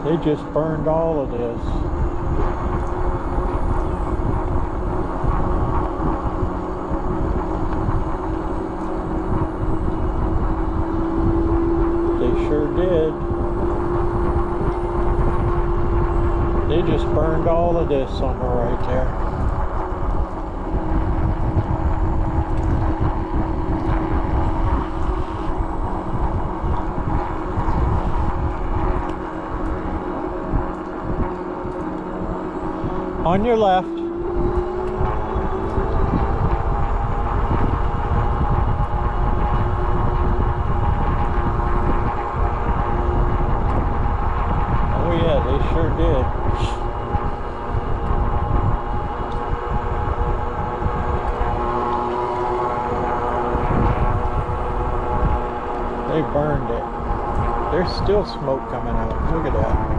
They just burned all of this. They sure did. They just burned all of this on the right there. On your left. Oh yeah, they sure did. They burned it. There's still smoke coming out. Look at that.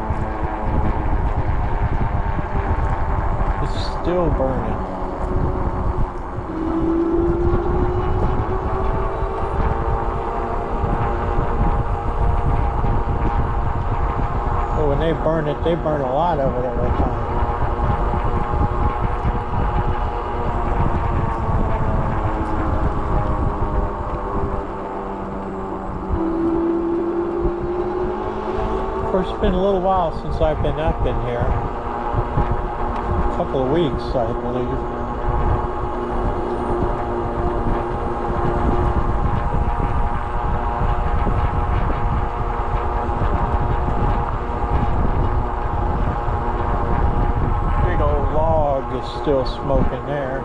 Still burning. But when they burn it, they burn a lot of it at a time. Of course, it's been a little while since I've been up in here. Couple of weeks, I believe. Big old log is still smoking there.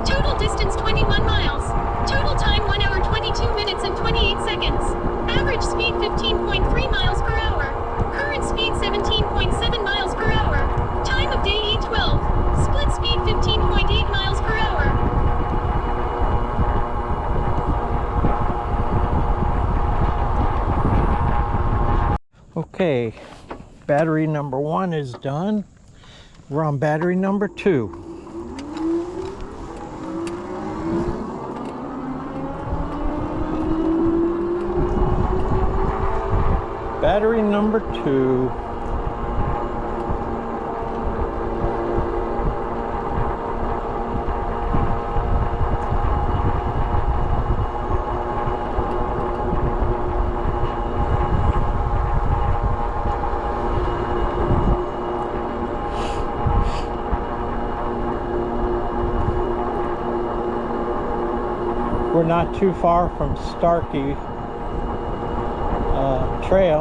Total distance 21 miles. Total time 1 hour 22 minutes and 28 seconds. Average speed 15.3 miles per hour. Current speed 17.7 miles per hour. Time of day 8:12. Split speed 15.8 miles per hour.
Okay, battery number 1 is done. We're on battery number 2. Battery number 2. We're not too far from Starkey Trail,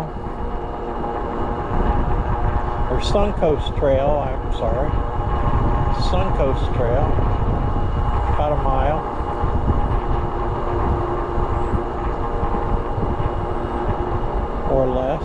or Suncoast Trail, I'm sorry. Suncoast Trail, about a mile. Or less.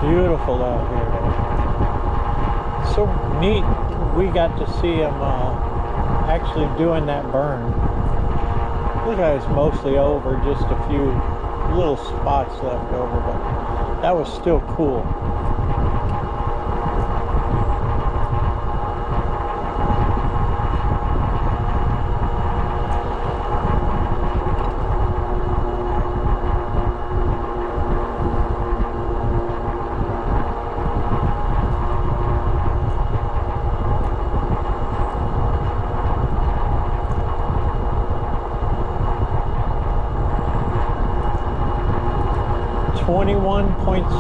Beautiful out here. So neat. We got to see them actually doing that burn. Look like it's mostly over, just a few little spots left over, but that was still cool.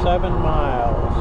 .7 miles.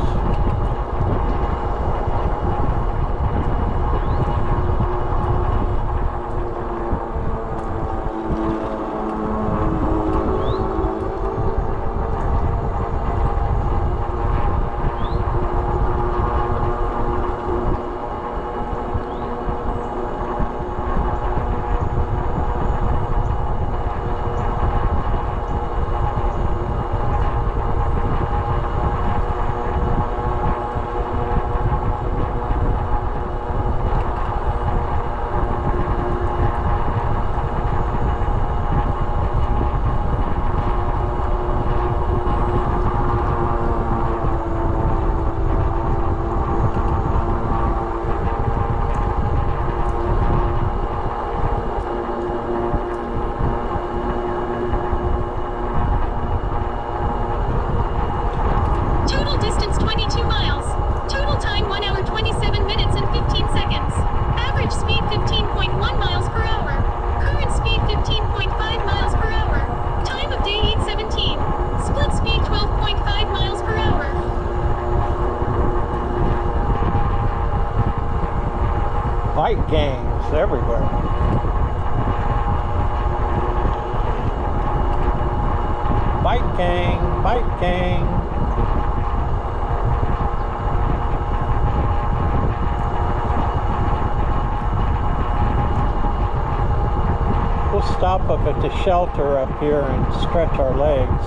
bike gangs everywhere. Bike gang, bike gang. We'll stop up at the shelter up here and stretch our legs.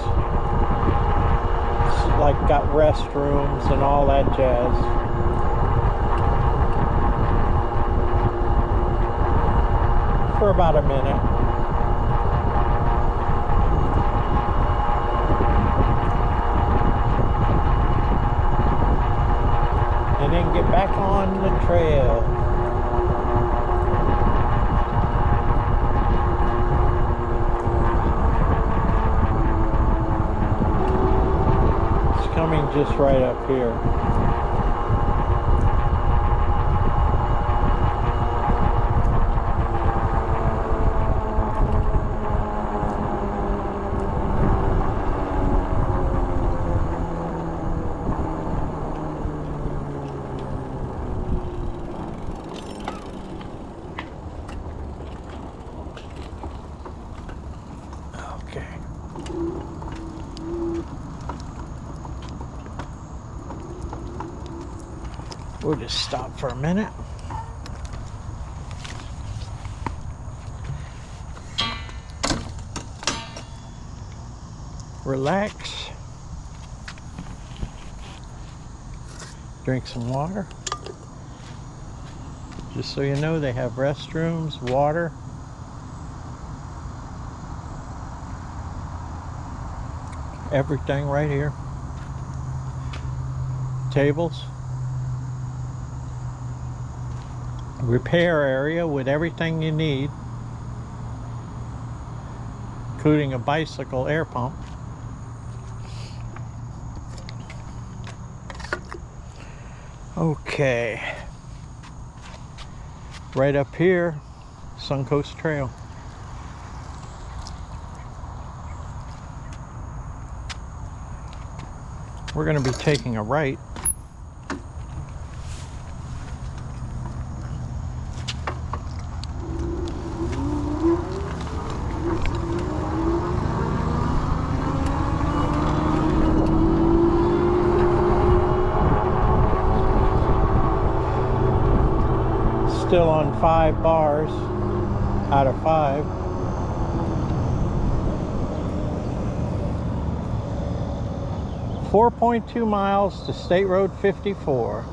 It's like got restrooms and all that jazz. For about a minute. And then get back on the trail. It's coming just right up here. We'll just stop for a minute. Relax. Drink some water. Just so you know, they have restrooms, water. Everything right here. Tables. Repair area with everything you need, including a bicycle air pump. Okay, right up here, Suncoast Trail. We're going to be taking a right. Still on 5 bars out of 5. .2 miles to State Road 54.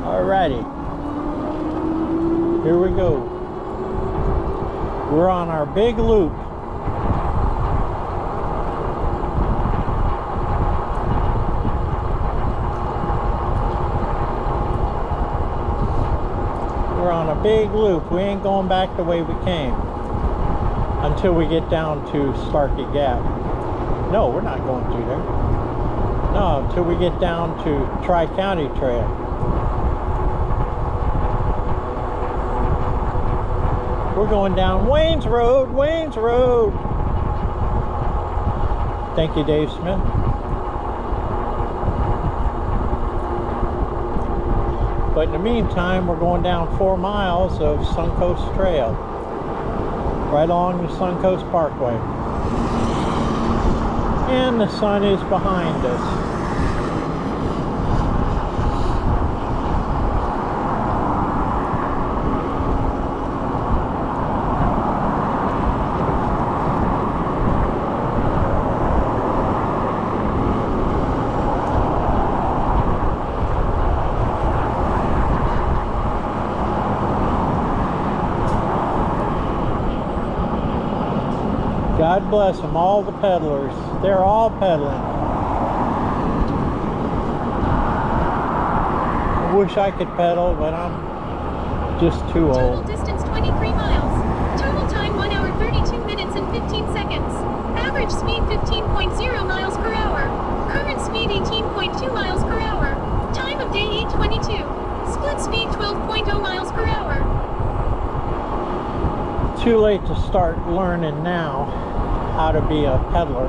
Alrighty, here we go. We're on our big loop. We're on a big loop. We ain't going back the way we came until we get down to Starkey Gap. No, we're not going through there. No, until we get down to Tri-County Trail. We're going down Wayne's Road, Wayne's Road. Thank you, Dave Smith. But in the meantime, we're going down 4 miles of Suncoast Trail, right along the Suncoast Parkway. And the sun is behind us. God bless them, all the peddlers. They're all peddling. I wish I could pedal, but I'm just too old.
Total distance 23 miles. Total time 1 hour 32 minutes and 15 seconds. Average speed 15.0 miles per hour. Current speed 18.2 miles per hour. Time of day 8:22. Split speed 12.0 miles per hour.
Too late to start learning now. how to be a peddler.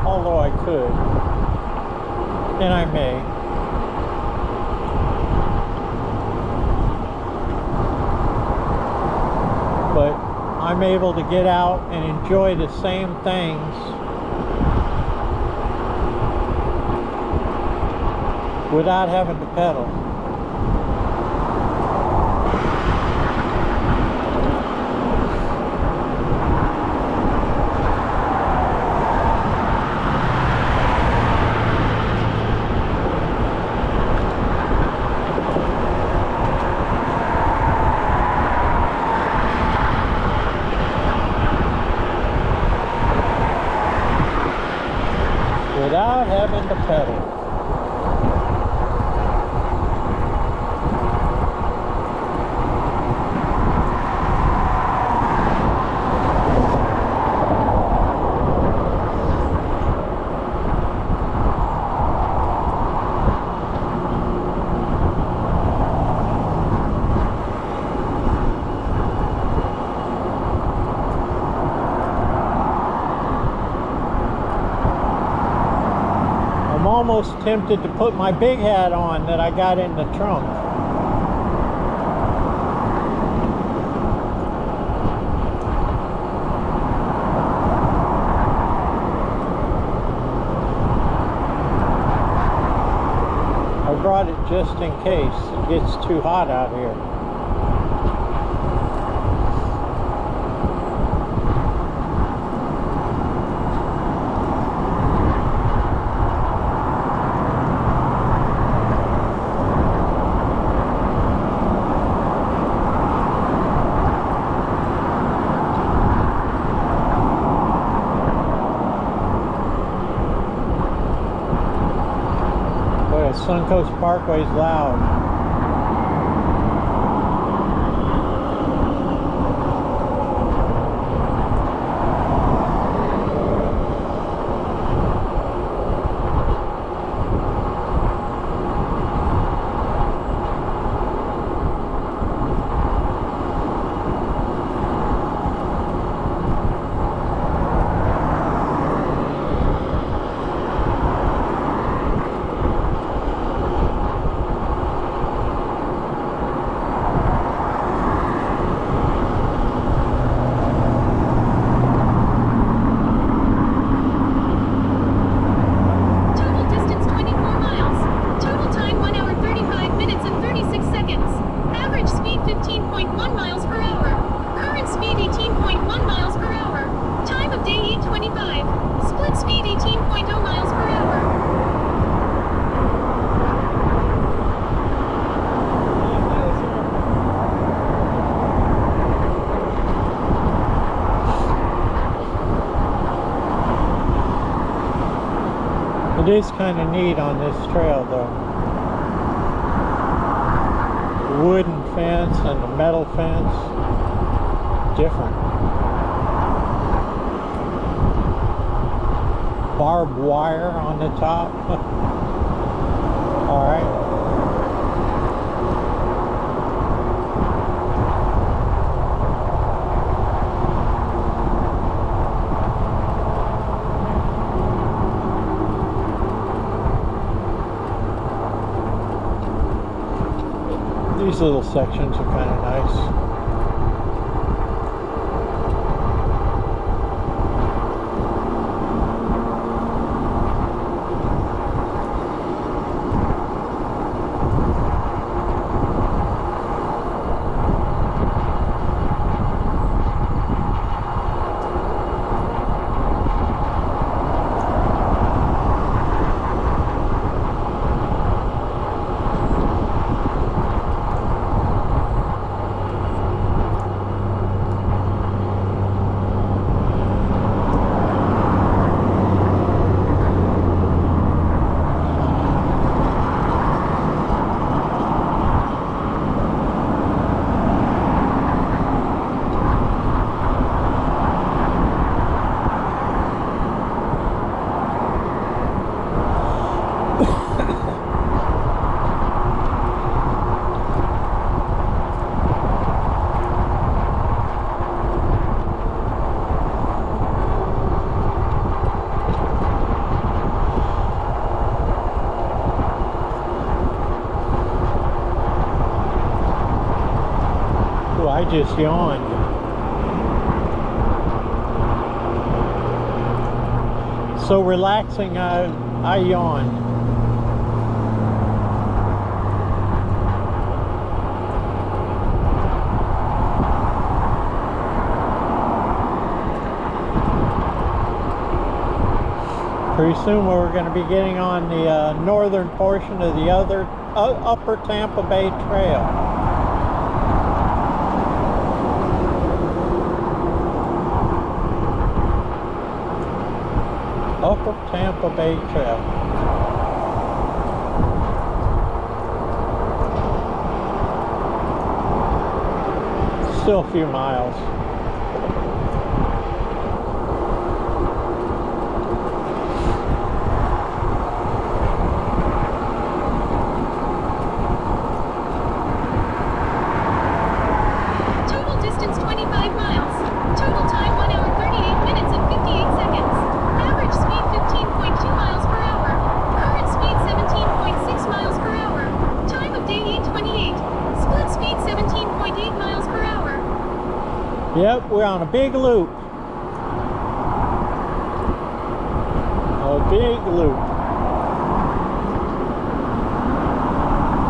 Although I could, and I may. But I'm able to get out and enjoy the same things without having to pedal. Without having to pedal. Almost tempted to put my big hat on that I got in the trunk. I brought it just in case it gets too hot out here. Suncoast Parkway's loud. It is kind of neat on this trail though. The wooden fence and the metal fence, different. Barbed wire on the top. All right. These little sections are kind of nice. just yawned. So relaxing, I yawned. Pretty soon we're going to be getting on the northern portion of the Upper Tampa Bay Trail. Upper Tampa Bay Trail. Still a few miles. Yep, we're on a big loop. A big loop.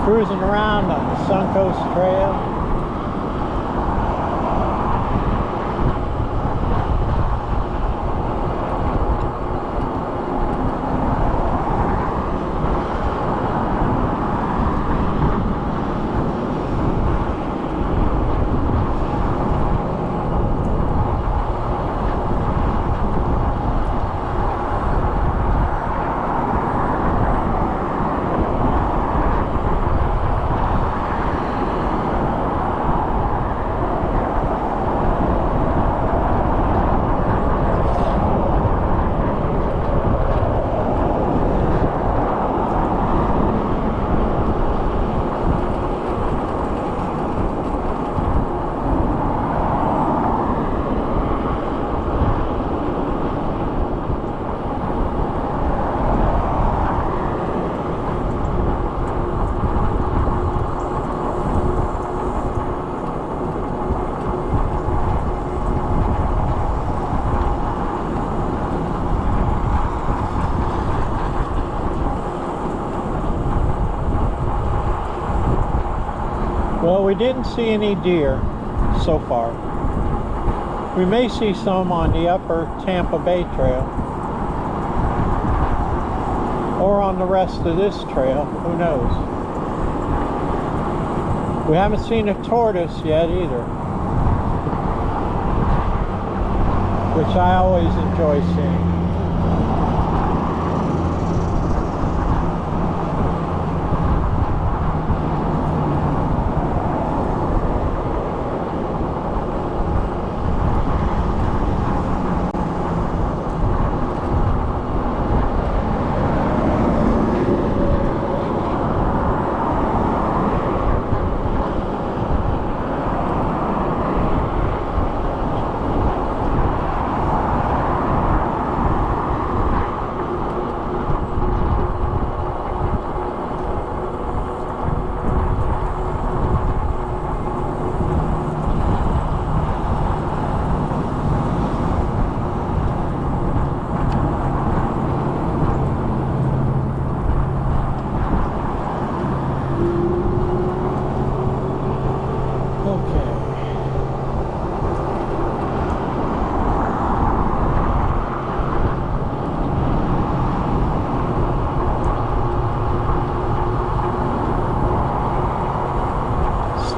Cruising around on the Suncoast Trail. Well, we didn't see any deer so far. We may see some on the Upper Tampa Bay Trail or on the rest of this trail, who knows. We haven't seen a tortoise yet either, which I always enjoy seeing.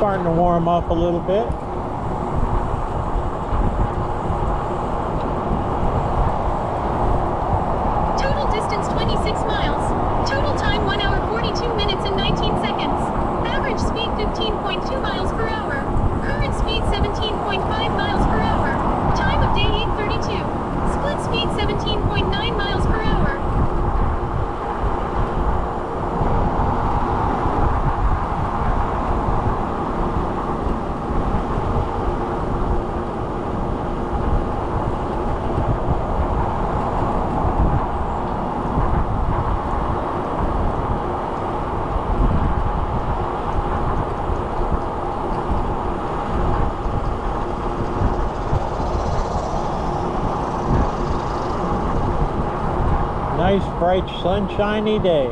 Starting to warm up a little bit.
Total distance 26 miles. Total time 1 hour 42 minutes and 19 seconds. Average speed 15.2 miles per hour. Current speed 17.5 miles per hour. Time of day 8:32. Split speed 17.9 miles per hour.
Nice, bright, sunshiny day.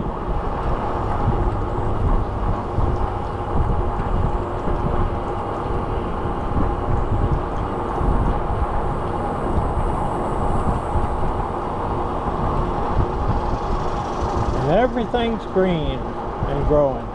And everything's green and growing.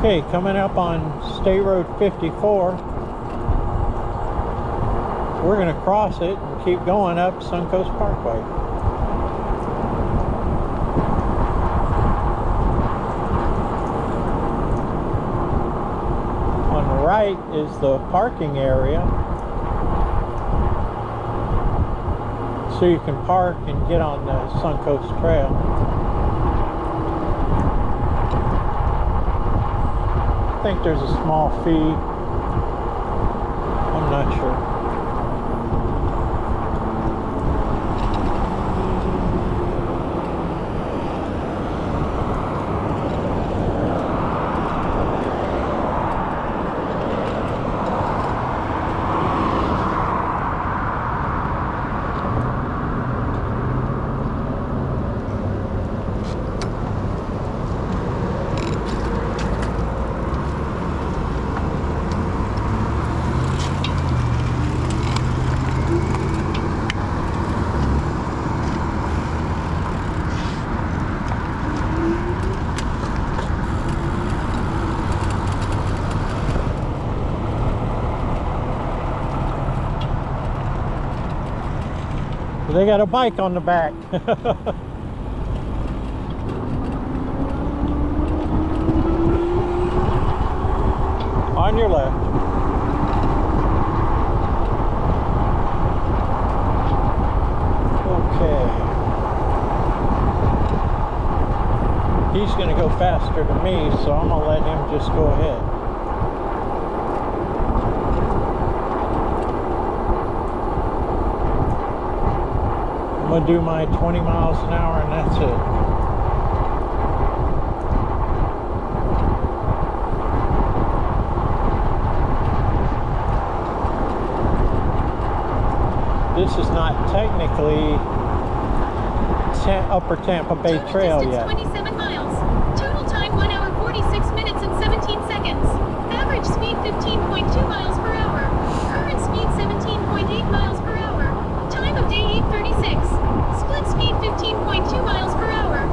Okay, coming up on State Road 54. We're going to cross it and keep going up Suncoast Parkway. On the right is the parking area, so you can park and get on the Suncoast Trail. I think there's a small fee. I'm not sure. They got a bike on the back. On your left. Okay. He's going to go faster than me, so I'm going to let him just go ahead. I'm going to do my 20 miles an hour and that's it. This is not technically Upper Tampa Bay Trail yet.
27 miles. Total time 1 hour 46 minutes and 17 seconds. Average speed 15.2 miles per hour. Current speed 17.8 miles per hour. Time of day 8:36. Split speed 15.2 miles per hour.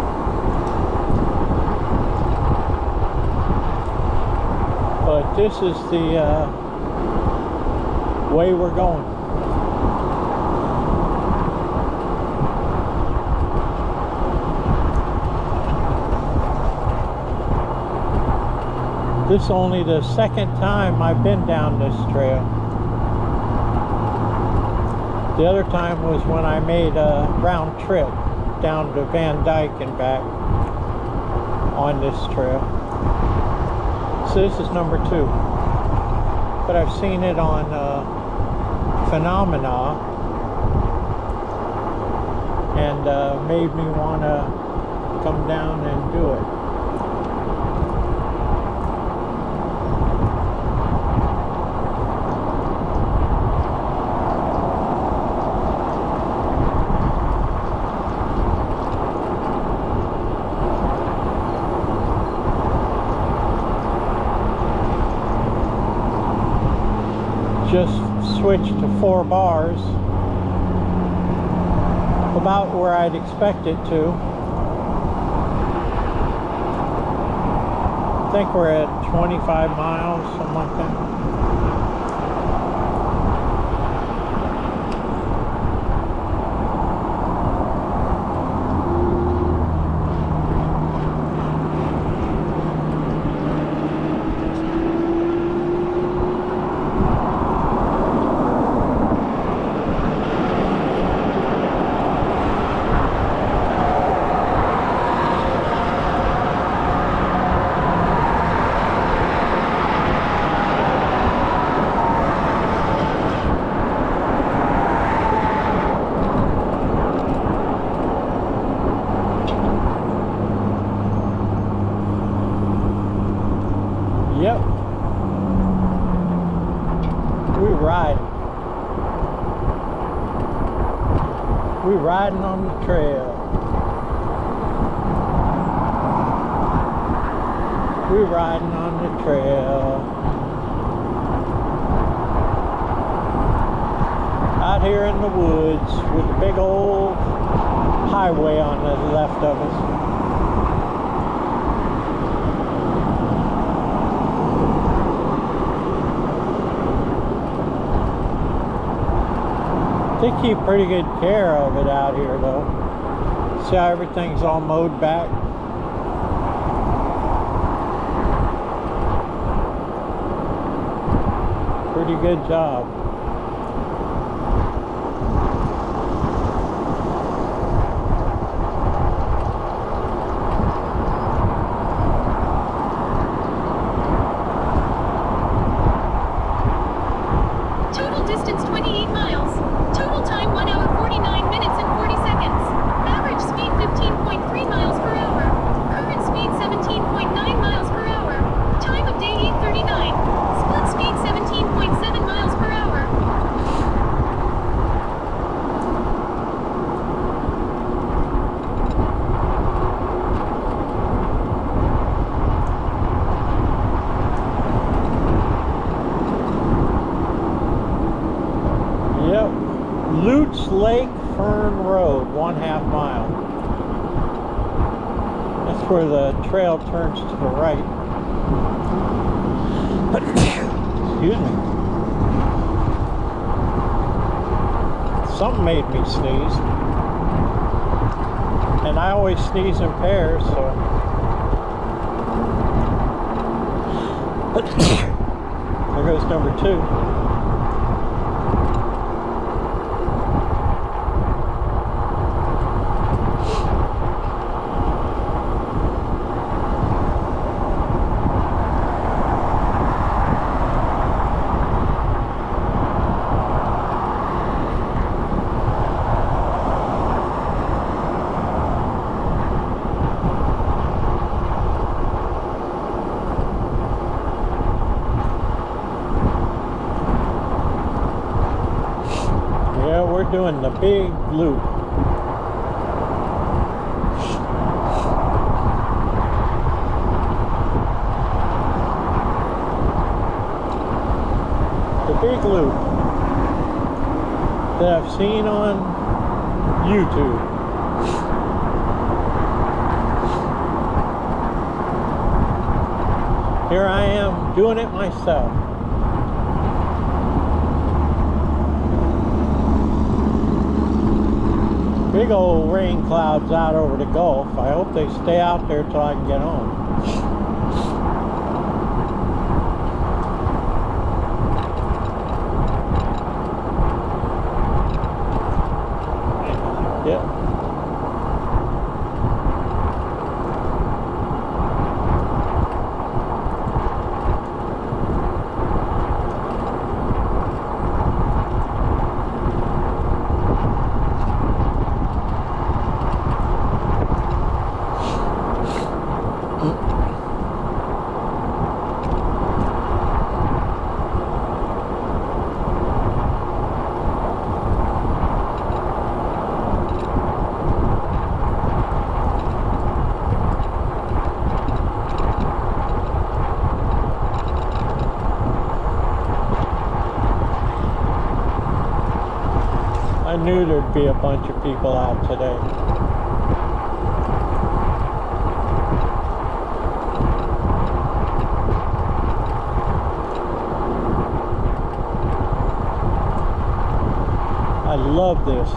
But this is the way we're going. This is only the second time I've been down this trail. The other time was when I made a round trip down to Van Dyke and back on this trail. So this is number 2. But I've seen it on Phenomena and made me want to come down and do it. Just switched to 4 bars, about where I'd expect it to. I think we're at 25 miles, something like that. We riding on the trail. We riding on the trail. Out here in the woods with a big old highway on the left of us. They keep pretty good care of it out here though. See how everything's all mowed back? Pretty good job.
Total distance 28 miles. Total time 1 hour 49 minutes and 40 seconds. Average speed 15.3 miles per hour. Current speed 17.9 miles per hour. Time of day 8:39. Split speed 17.7 miles per hour.
Yep. Lutz Lake Fern Road, 1/2 mile. That's where the trail turns to the right. Excuse me. Something made me sneeze. And I always sneeze in pairs, so. There goes number 2. Yeah, we're doing the big loop. The big loop that I've seen on YouTube. Here I am doing it myself. Big old rain clouds out over the Gulf. I hope they stay out there till I can get home. Yeah. I knew there'd be a bunch of people out today. I love this.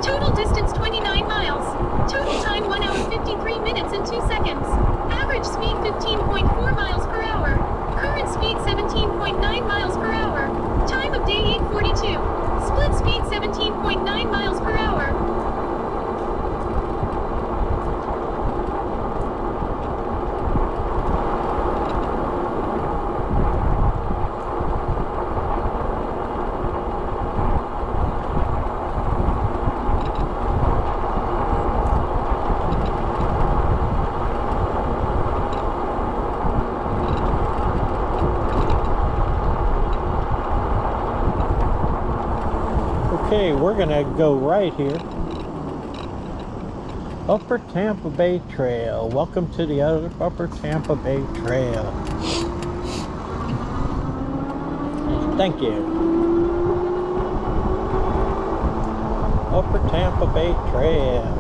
Total distance 29 miles. Total time 1 hour 53 minutes and 2 seconds. Average speed 15.4 miles per hour. Current speed 17.9 miles per hour. Time of day 8:42. Split speed 17.9 miles per hour.
Okay, we're gonna go right here. Upper Tampa Bay Trail. Welcome to the Upper Tampa Bay Trail. Thank you. Upper Tampa Bay Trail.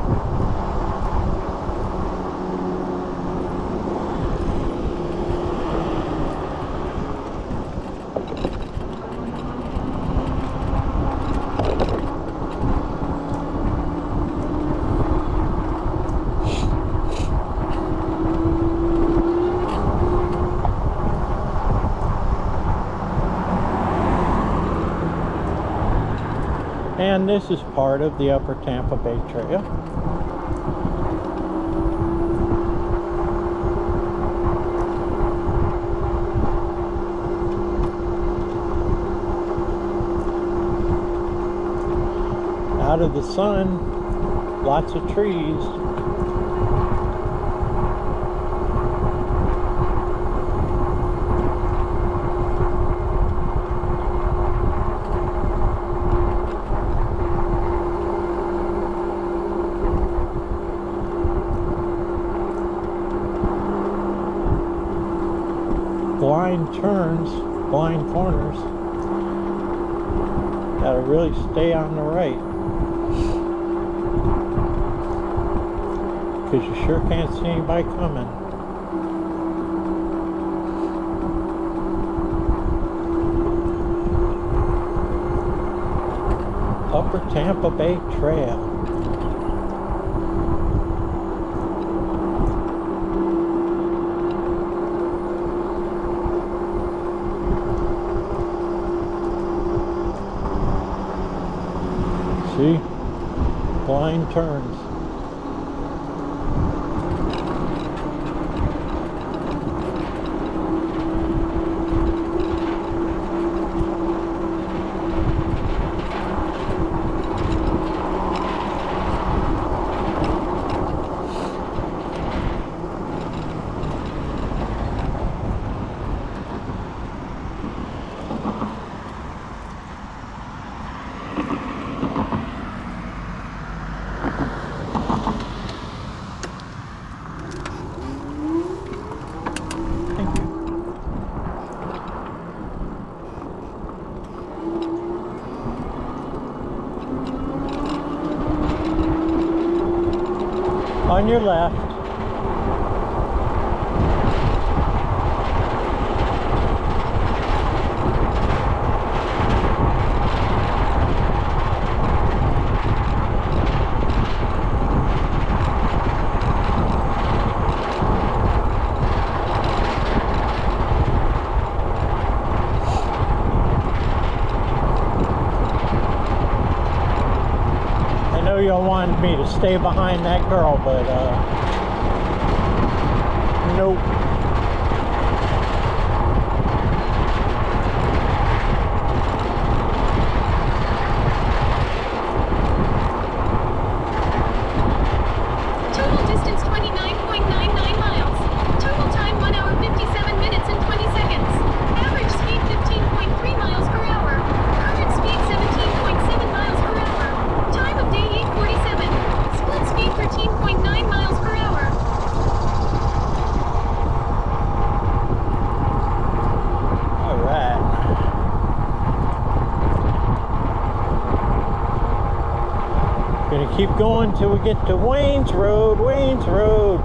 And this is part of the Upper Tampa Bay Trail. Out of the sun, lots of trees. Blind turns, blind corners. Gotta really stay on the right, because you sure can't see anybody coming. Upper Tampa Bay Trail. See? Blind turns. On your left. I know y'all wanted me to stay behind that girl, but nope.
Total distance 29.99 miles. Total time 1 hour 57 minutes and 20 seconds. Average speed 15.3 miles per hour. Current speed 17.7 miles per hour. Time of day 8:47. Split speed 13.9 miles per hour.
All right. Gonna keep going till we get to Wayne's Road. Wayne's Road.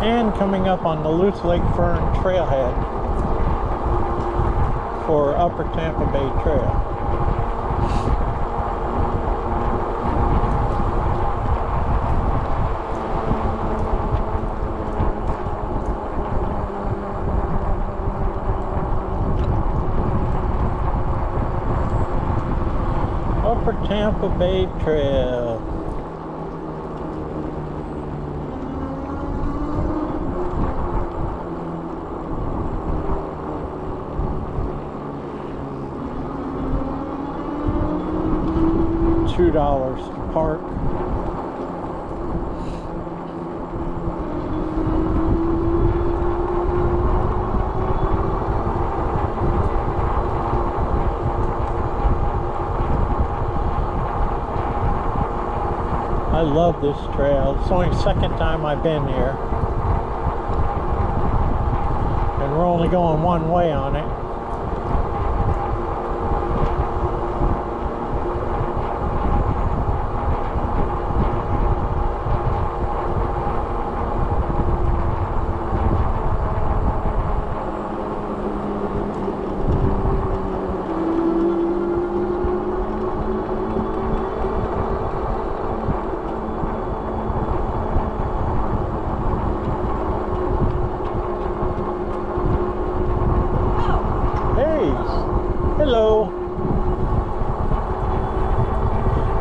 And coming up on the Loose Lake Fern Trailhead for Upper Tampa Bay Trail. Tampa Bay Trail. $2 to park. I love this trail. It's only the second time I've been here. And we're only going one way on it. Hello.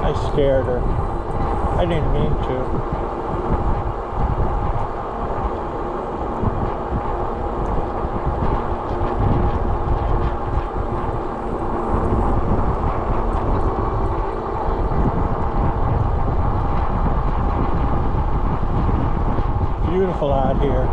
I scared her. I didn't mean to. Beautiful out here.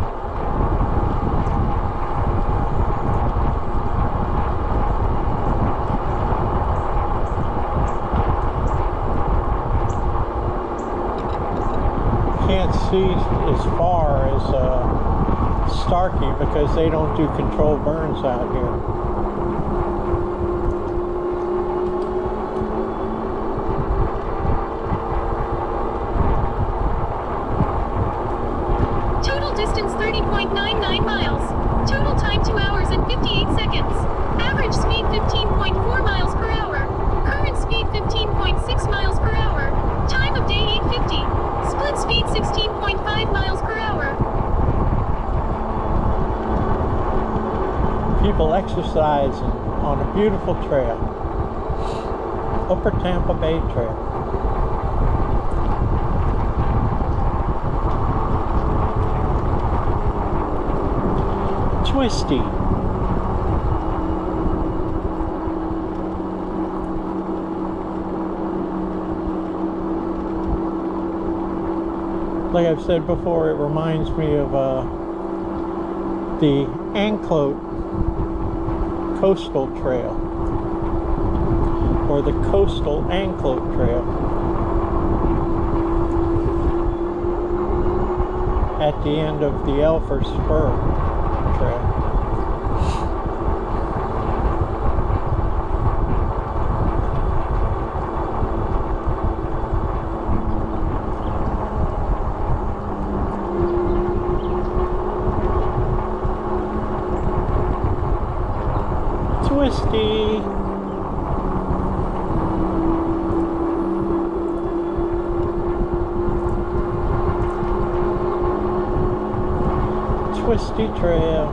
Can't see as far as Starkey because they don't do controlled burns out here.
Total distance 30.99 miles. Total time 2 hours and 58 seconds. Average speed 15.4 miles per hour. Current speed 15.6 miles per hour. Time of day 8:50. Split speed 16.5 miles per hour.
People exercising on a beautiful trail. Upper Tampa Bay Trail. Twisty. Like I've said before, it reminds me of the Anclote Coastal Trail, or the Coastal Anclote Trail, at the end of the Elfer Spur Trail. Twisty. Twisty trail.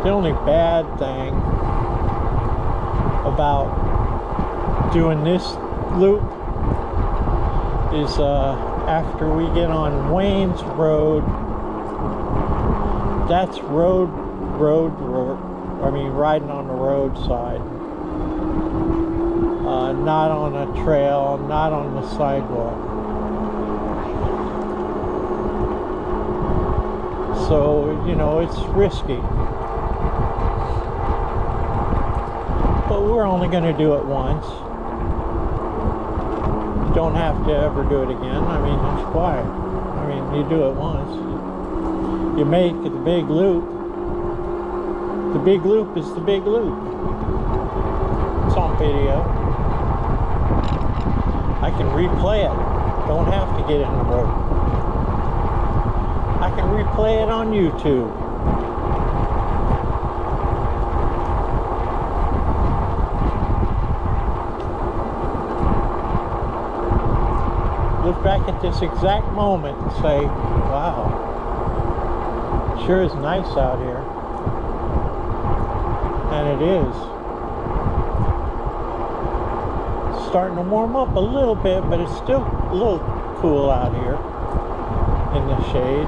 The only bad thing about doing this loop is after we get on Wayne's Road, that's road, I mean riding on the roadside, not on a trail, not on the sidewalk. So, you know, it's risky. But we're only going to do it once. Don't have to ever do it again. I mean, it's quiet. I mean, you do it once. You make the big loop. The big loop is the big loop. It's on video. I can replay it. Don't have to get in the road. I can replay it on YouTube. Look back at this exact moment and say, wow, sure is nice out here. And it is. Starting to warm up a little bit, but it's still a little cool out here in the shade.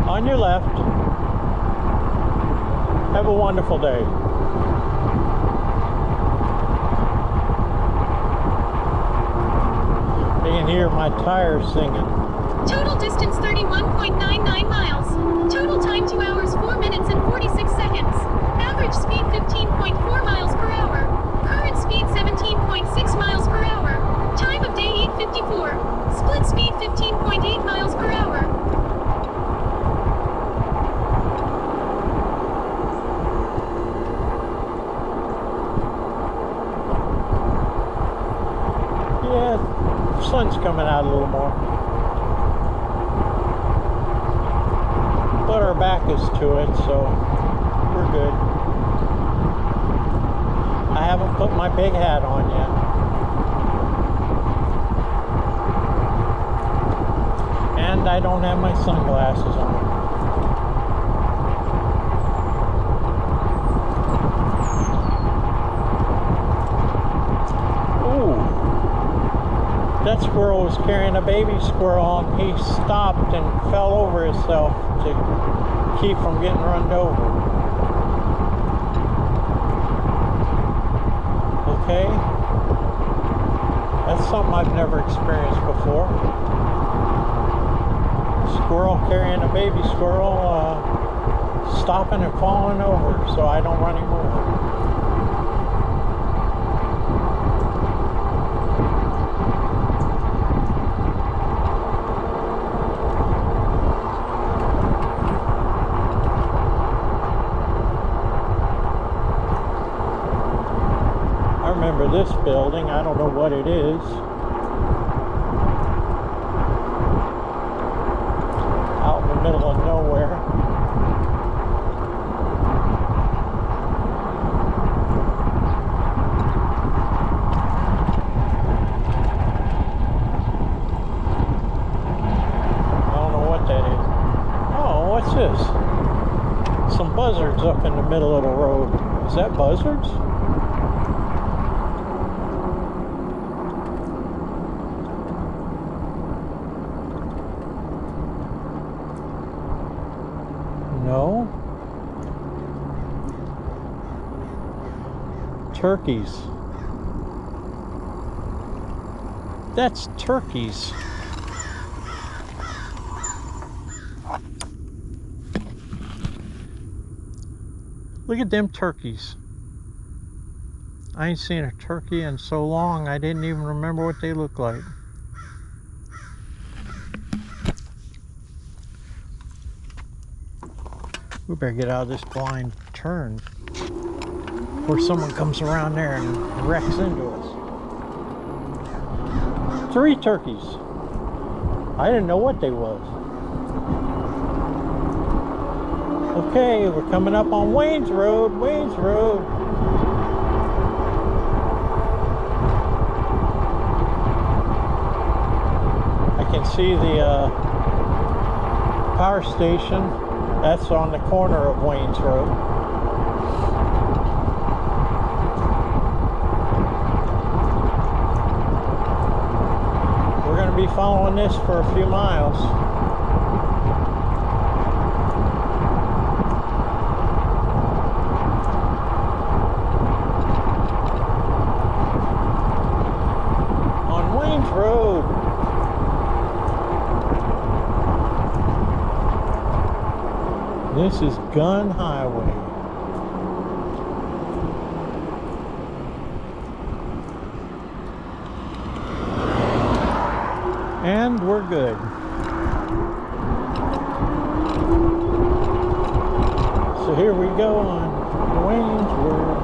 On your left. Have a wonderful day. You can hear my tires singing.
Total distance 31.99 miles. Total time 2 hours 4 minutes and 46 seconds. Average speed 15.4 miles per hour. Current speed 17.6 miles per hour. Time of day 8:54. Split speed 15.8 miles per hour.
Yeah, sun's coming out a little more. But our back is to it, so we're good. I haven't put my big hat on yet. And I don't have my sunglasses on. That squirrel was carrying a baby squirrel and he stopped and fell over himself to keep from getting run over. Okay? That's something I've never experienced before. Squirrel carrying a baby squirrel, stopping and falling over so I don't run him over. Remember this building, I don't know what it is. Out in the middle of nowhere. I don't know what that is. Oh, what's this? Some buzzards up in the middle of the road. Is that buzzards? No. Turkeys. That's turkeys. Look at them turkeys. I ain't seen a turkey in so long, I didn't even remember what they look like. We better get out of this blind turn before someone comes around there and wrecks into us. 3 turkeys. I didn't know what they was. Okay, we're coming up on Wayne's Road. Wayne's Road. I can see the power station. That's on the corner of Wayne's Road. We're going to be following this for a few miles. On Wayne's Road. This is Gun Highway. And we're good. So here we go on Wayne's World.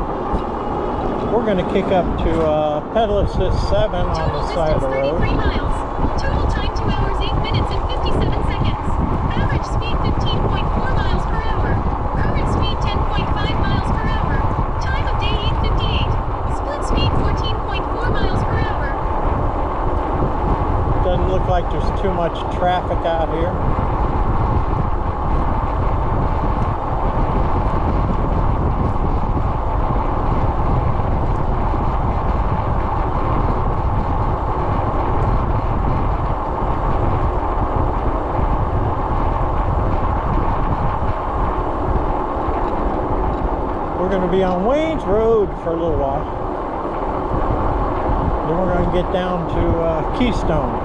We're going to kick up to pedal assist 7 on the side of the road.
33 miles. Total time 2 hours 8 minutes and 57 seconds. Average speed 15.4 miles per hour. Current speed 10.5 miles per hour. Time of day 8:58. Split speed 14.4 miles per hour.
Doesn't look like there's too much traffic out here. We're going to be on Wayne's Road for a little while. Then we're going to get down to Keystone.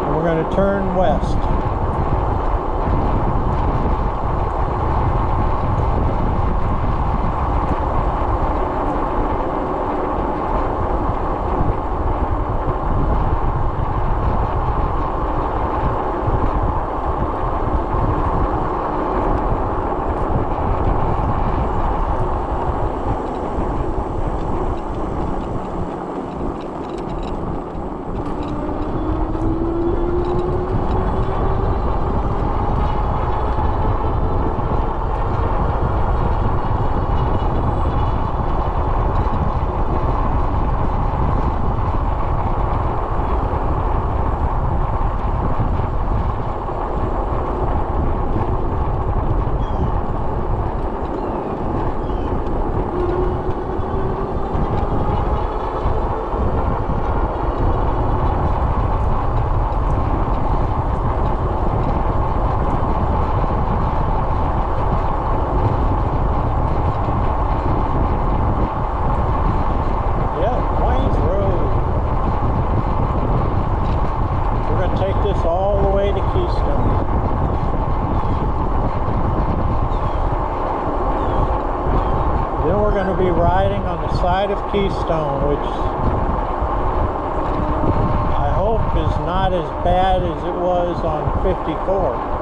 And we're going to turn west. Be riding on the side of Keystone, which I hope is not as bad as it was on 54.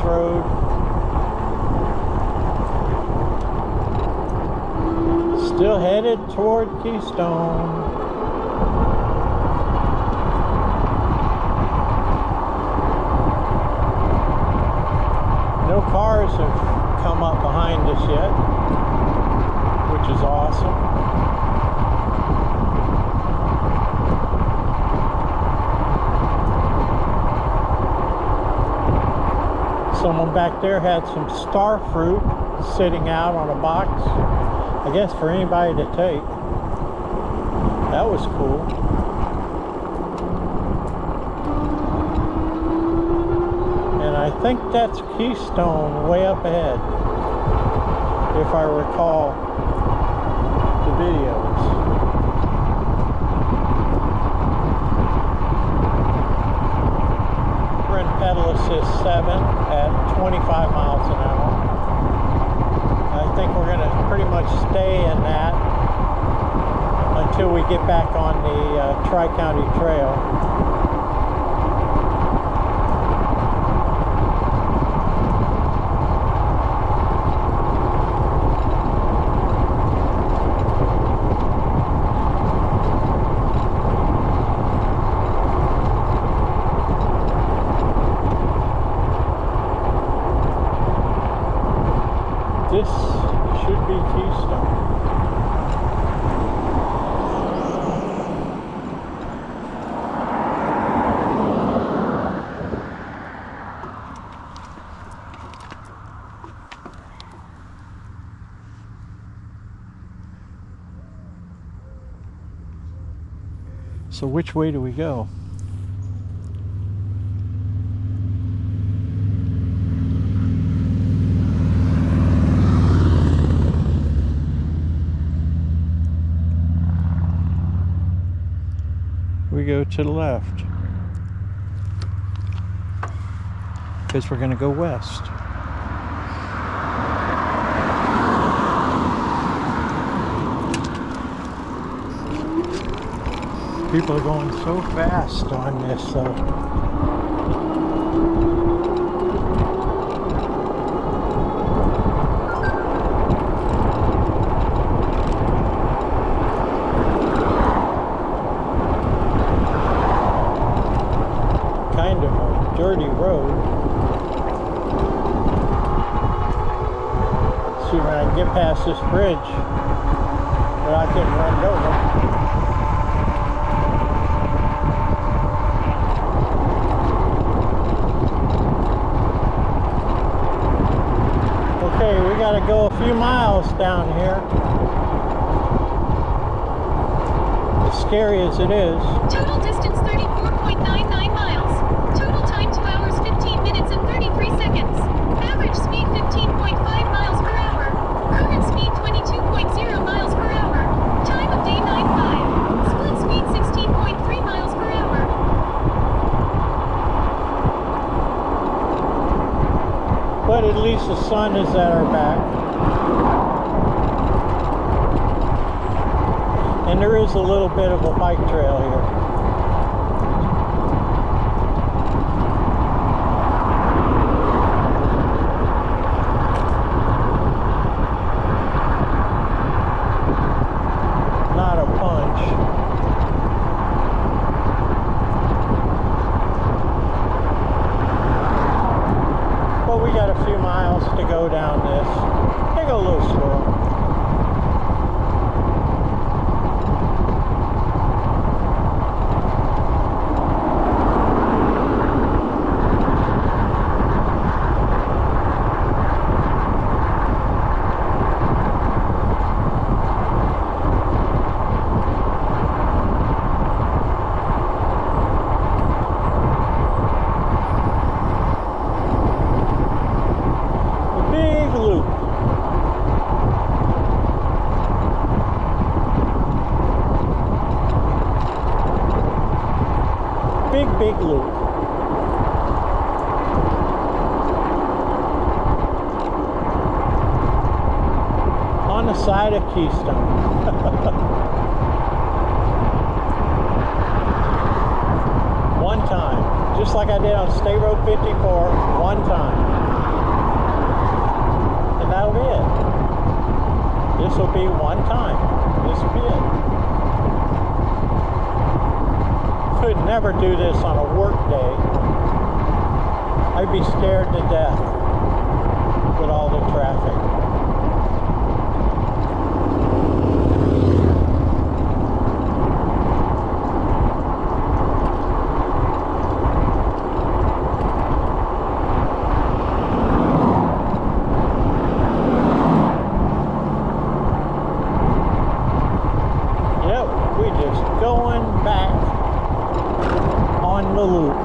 Road. Still headed toward Keystone. No cars have come up behind us yet, which is awesome. Someone back there had some star fruit sitting out on a box, I guess for anybody to take. That was cool. And I think that's Keystone way up ahead, if I recall the videos. We're in pedal assist 7 at 25 miles an hour. I think we're going to pretty much stay in that until we get back on the Tri-County Trail. So which way do we go? We go to the left because we're going to go west. People are going so fast on this, kind of a dirty road. See when I can get past this bridge without getting run over. Okay, we got to go a few miles down here. As scary as it is.
Total distance 34.99 miles. Total time 2 hours 15 minutes and 33 seconds. Average speed 15.5 miles per hour. Current speed 22.0 miles per hour. Time of day 9:05. Split speed 16.3 miles per hour.
But at least the sun is at our back. And there is a little bit of a bike trail here. Not a punch. But we got a few miles to go down this. They go a little slow. Big loop. On the side of Keystone. One time. Just like I did on State Road 54, one time. And that'll be it. This will be one time. This will be it. Could never do this on a work day. I'd be scared to death with all the traffic. Yep, we just going back on the loop.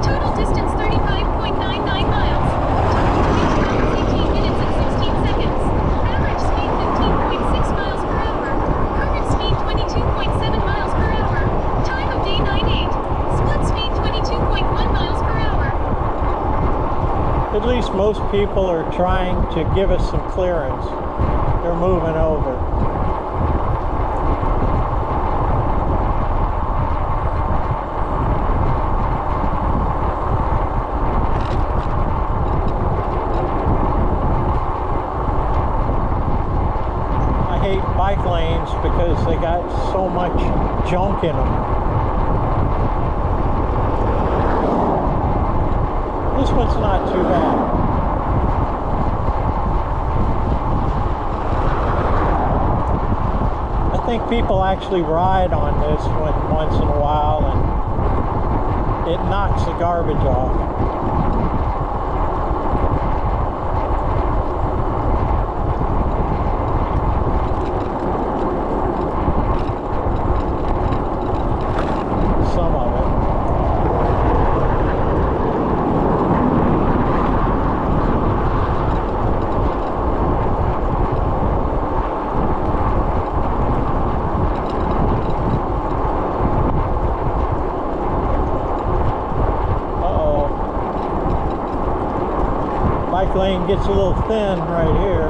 Total distance 35.99 miles. Total time 2 hours 18 minutes and 16 seconds. Average speed 15.6 miles per hour. Current speed 22.7 miles per hour. Time of day 9:08. Split speed 22.1 miles per hour.
At least most people are trying to give us some clearance. They're moving over. I hate bike lanes because they got so much junk in them. This one's not too bad. I think people actually ride on this one once in a while and it knocks the garbage off. bike lane gets a little thin right here.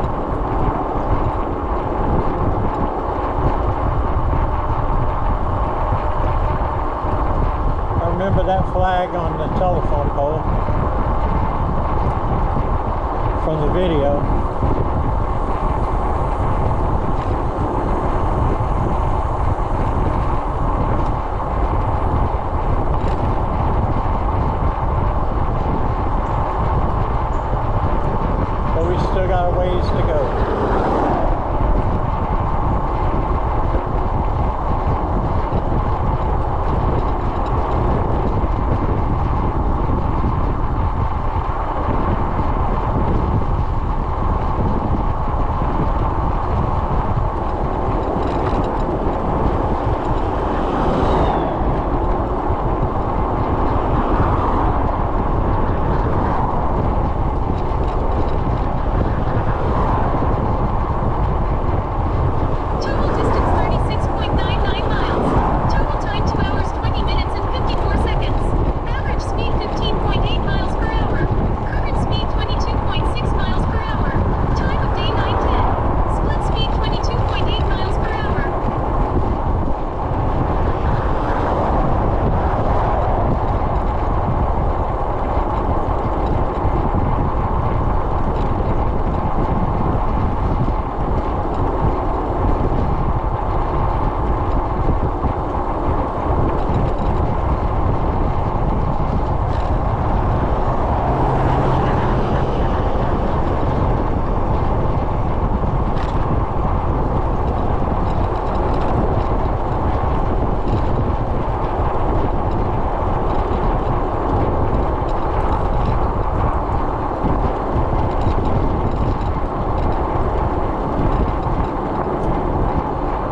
I remember that flag on the telephone pole from the video. Still got a ways to go.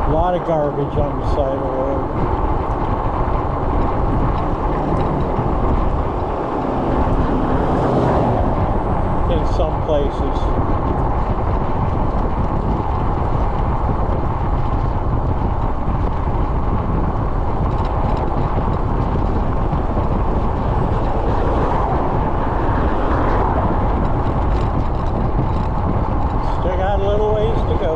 A lot of garbage on the side of the road. In some places. Still got a little ways to go.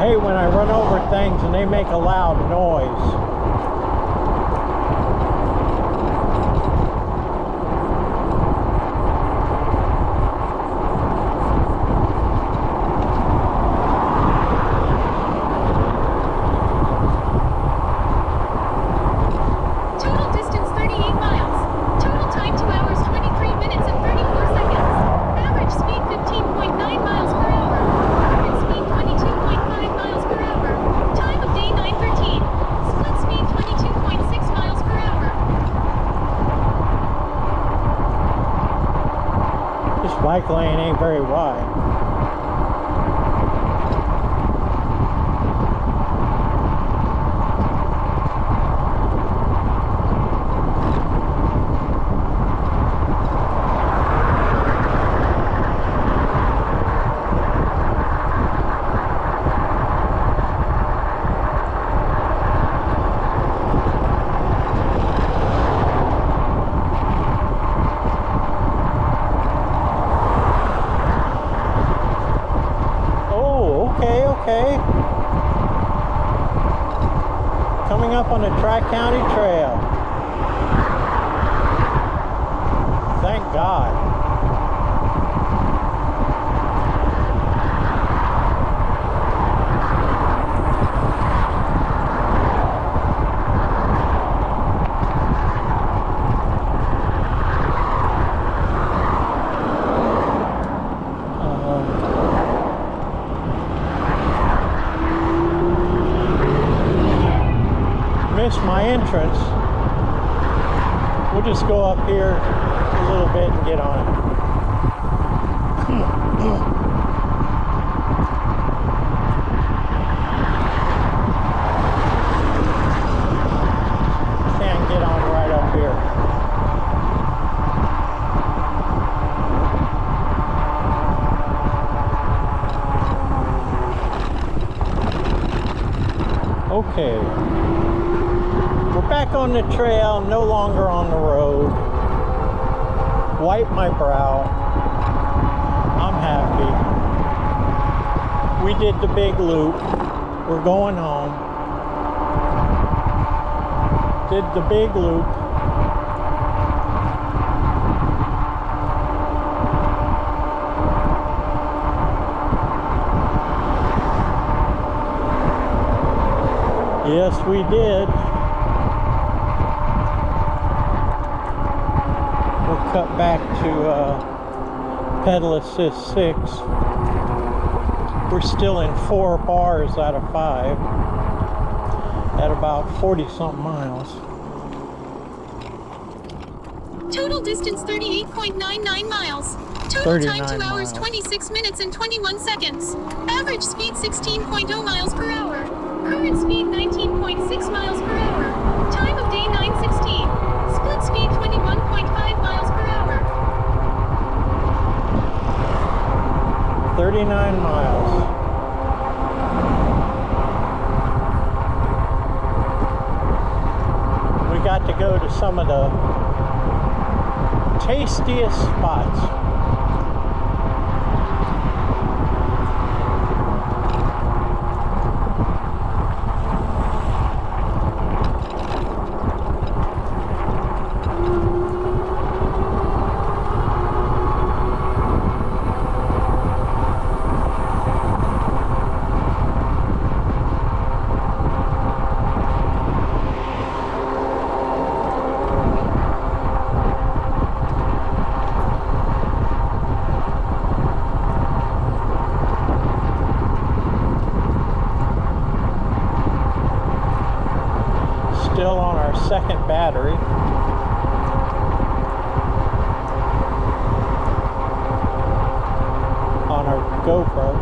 When I run over things and they make a loud noise.
Total distance 38 miles. Total time 2 hours 23 minutes and 34 seconds. Average speed 15.9 miles per hour. Current speed 22.5 miles per hour. Time of day 9:13. Split speed 22.6 miles per hour.
This bike lane ain't very wide. Okay. Coming up on the Tri-County Trail. Thank God. missed my entrance. We'll just go up here a little bit and get on it. Can't get on right up here. Okay, we're back on the trail, no longer on the road. Wipe my brow. I'm happy. We did the big loop. We're going home. Did the big loop. Yes, we did. We'll cut back to pedal assist 6. We're still in 4 bars out of 5 at about 40-something miles.
Total distance 38.99 miles. Total time 2 hours,
miles.
26 minutes and 21 seconds. Average speed 16.0 miles per hour. Current speed 19.6 miles per hour. Time of day 9:16. Split speed 21.5 miles per hour.
39 miles. We got to go to some of the tastiest spots. Still on our second battery. On our GoPro.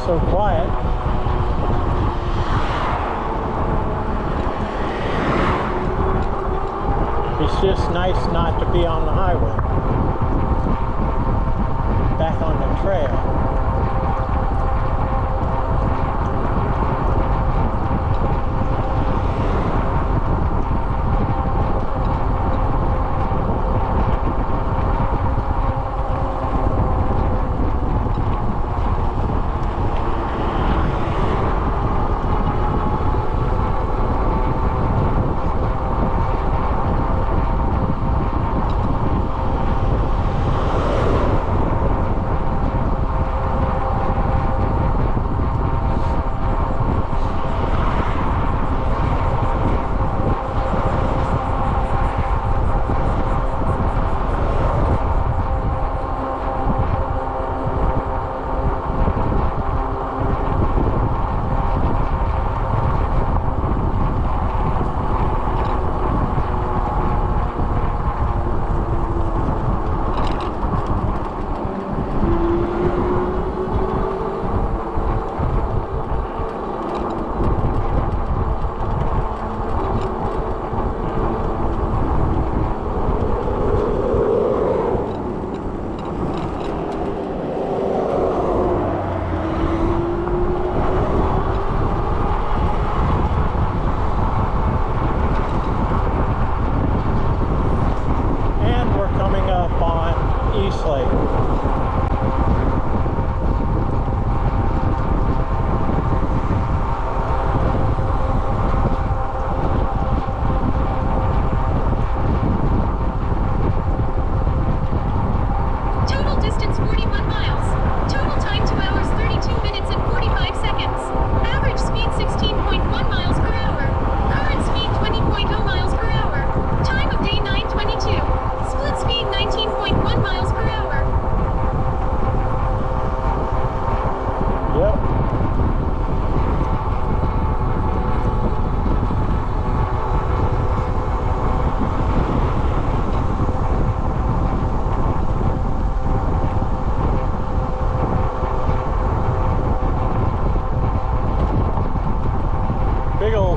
so quiet. It's just nice not to be on the highway. Back on the trail.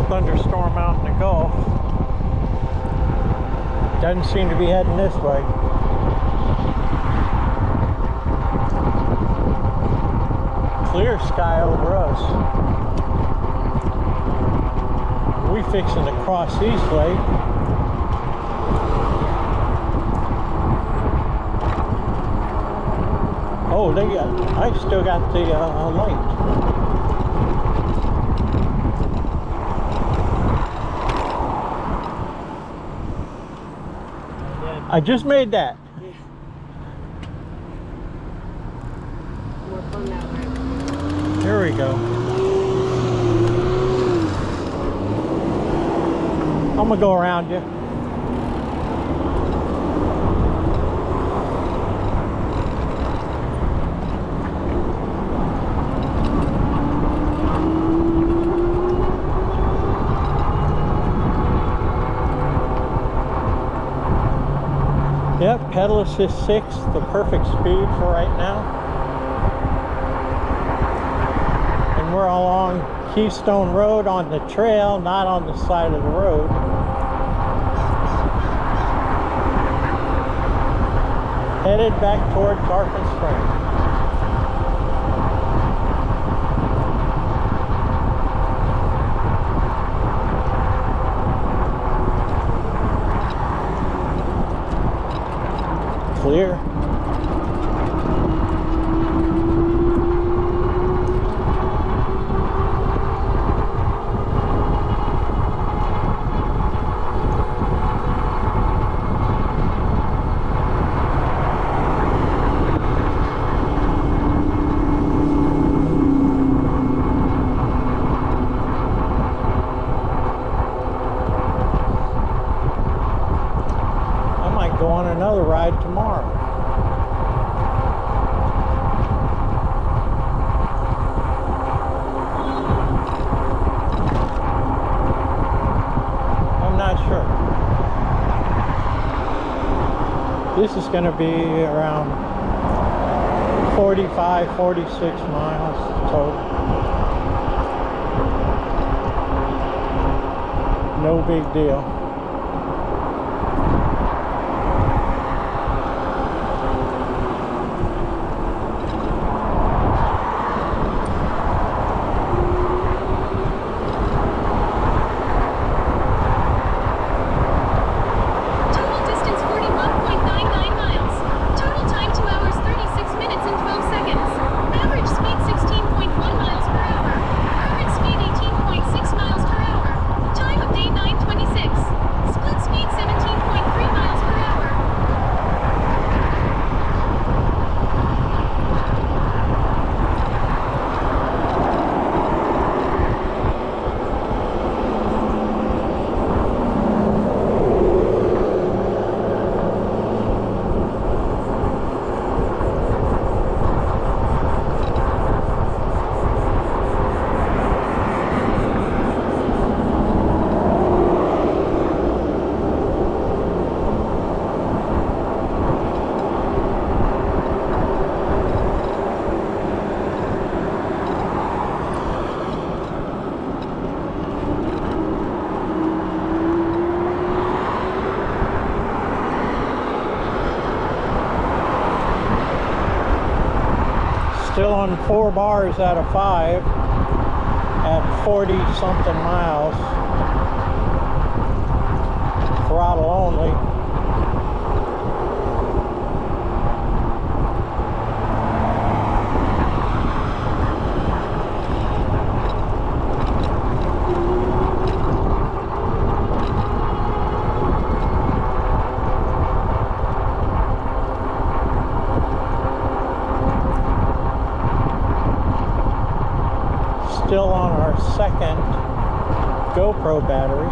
Thunderstorm out in the Gulf. Doesn't seem to be heading this way. Clear sky over us. We fixing to cross East Lake. Oh, I still got the light. I just made that.
Yeah. More fun that way.
Here we go. I'm gonna go around you. Yep, pedal assist 6, the perfect speed for right now. And we're along Keystone Road on the trail, not on the side of the road. Headed back toward Tarpon Springs. Clear. I might go on another ride tomorrow. This is going to be around 45, 46 miles total. No big deal.
Total distance 41.99 miles. Total time 2 hours 36 minutes and 12 seconds. Average speed 16.1 miles per hour. Current speed 18.6 miles per hour. Time of day 9:26. Split speed 17.3 miles per hour.
Still on 4 bars out of 5 at 40 something miles. Throttle only. Still on our second GoPro battery.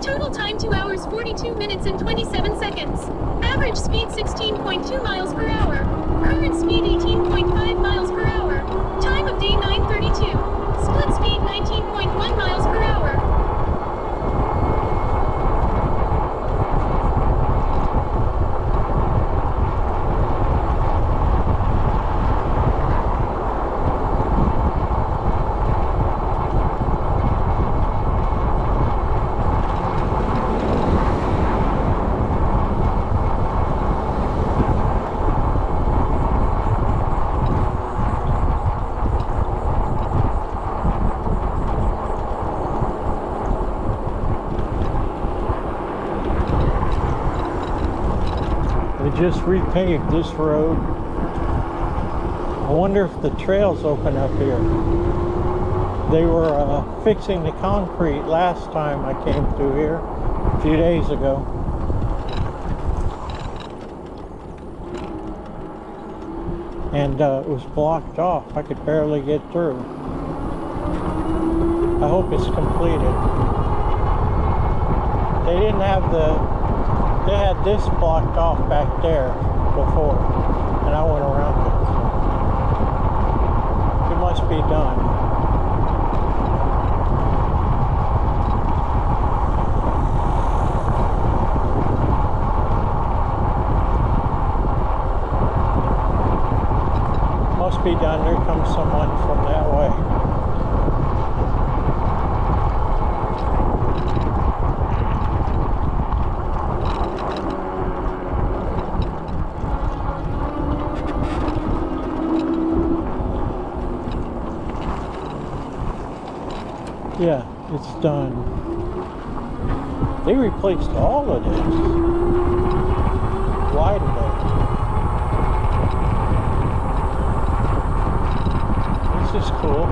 Total time 2 hours 42 minutes and 27 seconds. Average speed 16.2 miles per hour. Current speed 18.5 miles per hour. Time of day 9:32. Split speed 19.1 miles per hour.
They just repaved this road. I wonder if the trail's open up here. They were fixing the concrete last time I came through here a few days ago. And it was blocked off. I could barely get through. I hope it's completed. They didn't have they had this blocked off back there before, and I went around it. So it must be done. Must be done. There comes someone from that way. Yeah, it's done. They replaced all of this. Widened it. This is cool.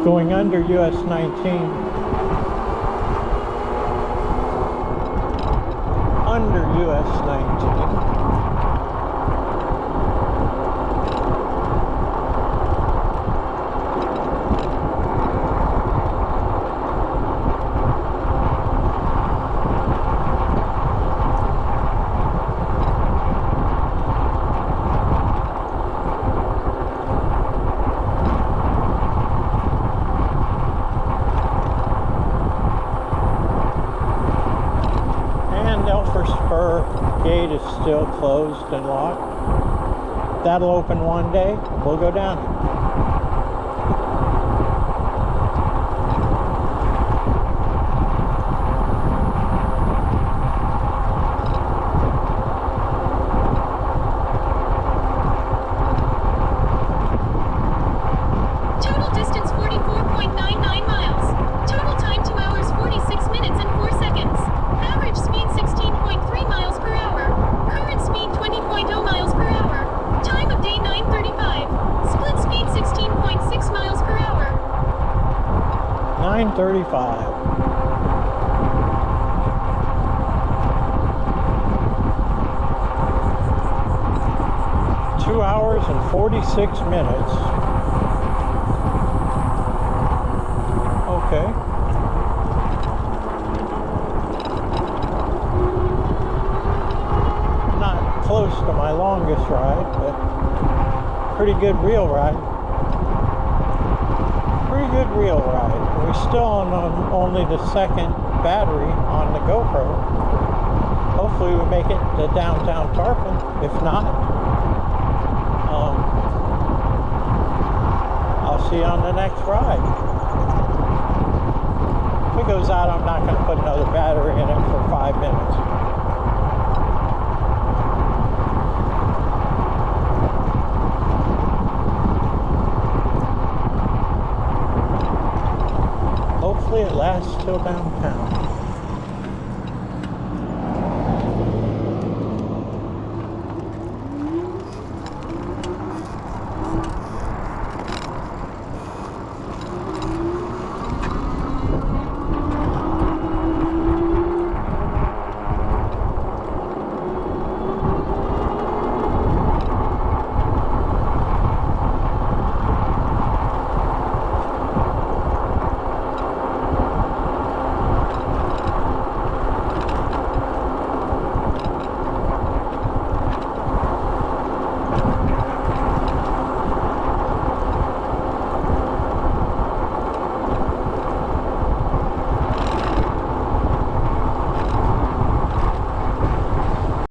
Going under US 19. Under US 19. Spur gate is still closed and locked. That'll open one day. We'll go down it.
Total distance 44.99 miles. Total time 2 hours 46 minutes and 4 seconds. Average speed 16.3 miles per hour. Current speed 20.0 miles per hour. Time of day 9:35. Split speed 16.6 miles per hour.
9:35. Two hours and 46 minutes. Okay. Not close to my longest ride, but pretty good real ride. Pretty good real ride. We're still on only the second battery on the GoPro. Hopefully we make it to downtown Tarpon. If not, I'll see you on the next ride. If it goes out, I'm not going to put another battery in it for 5 minutes. Hopefully it lasts till downtown.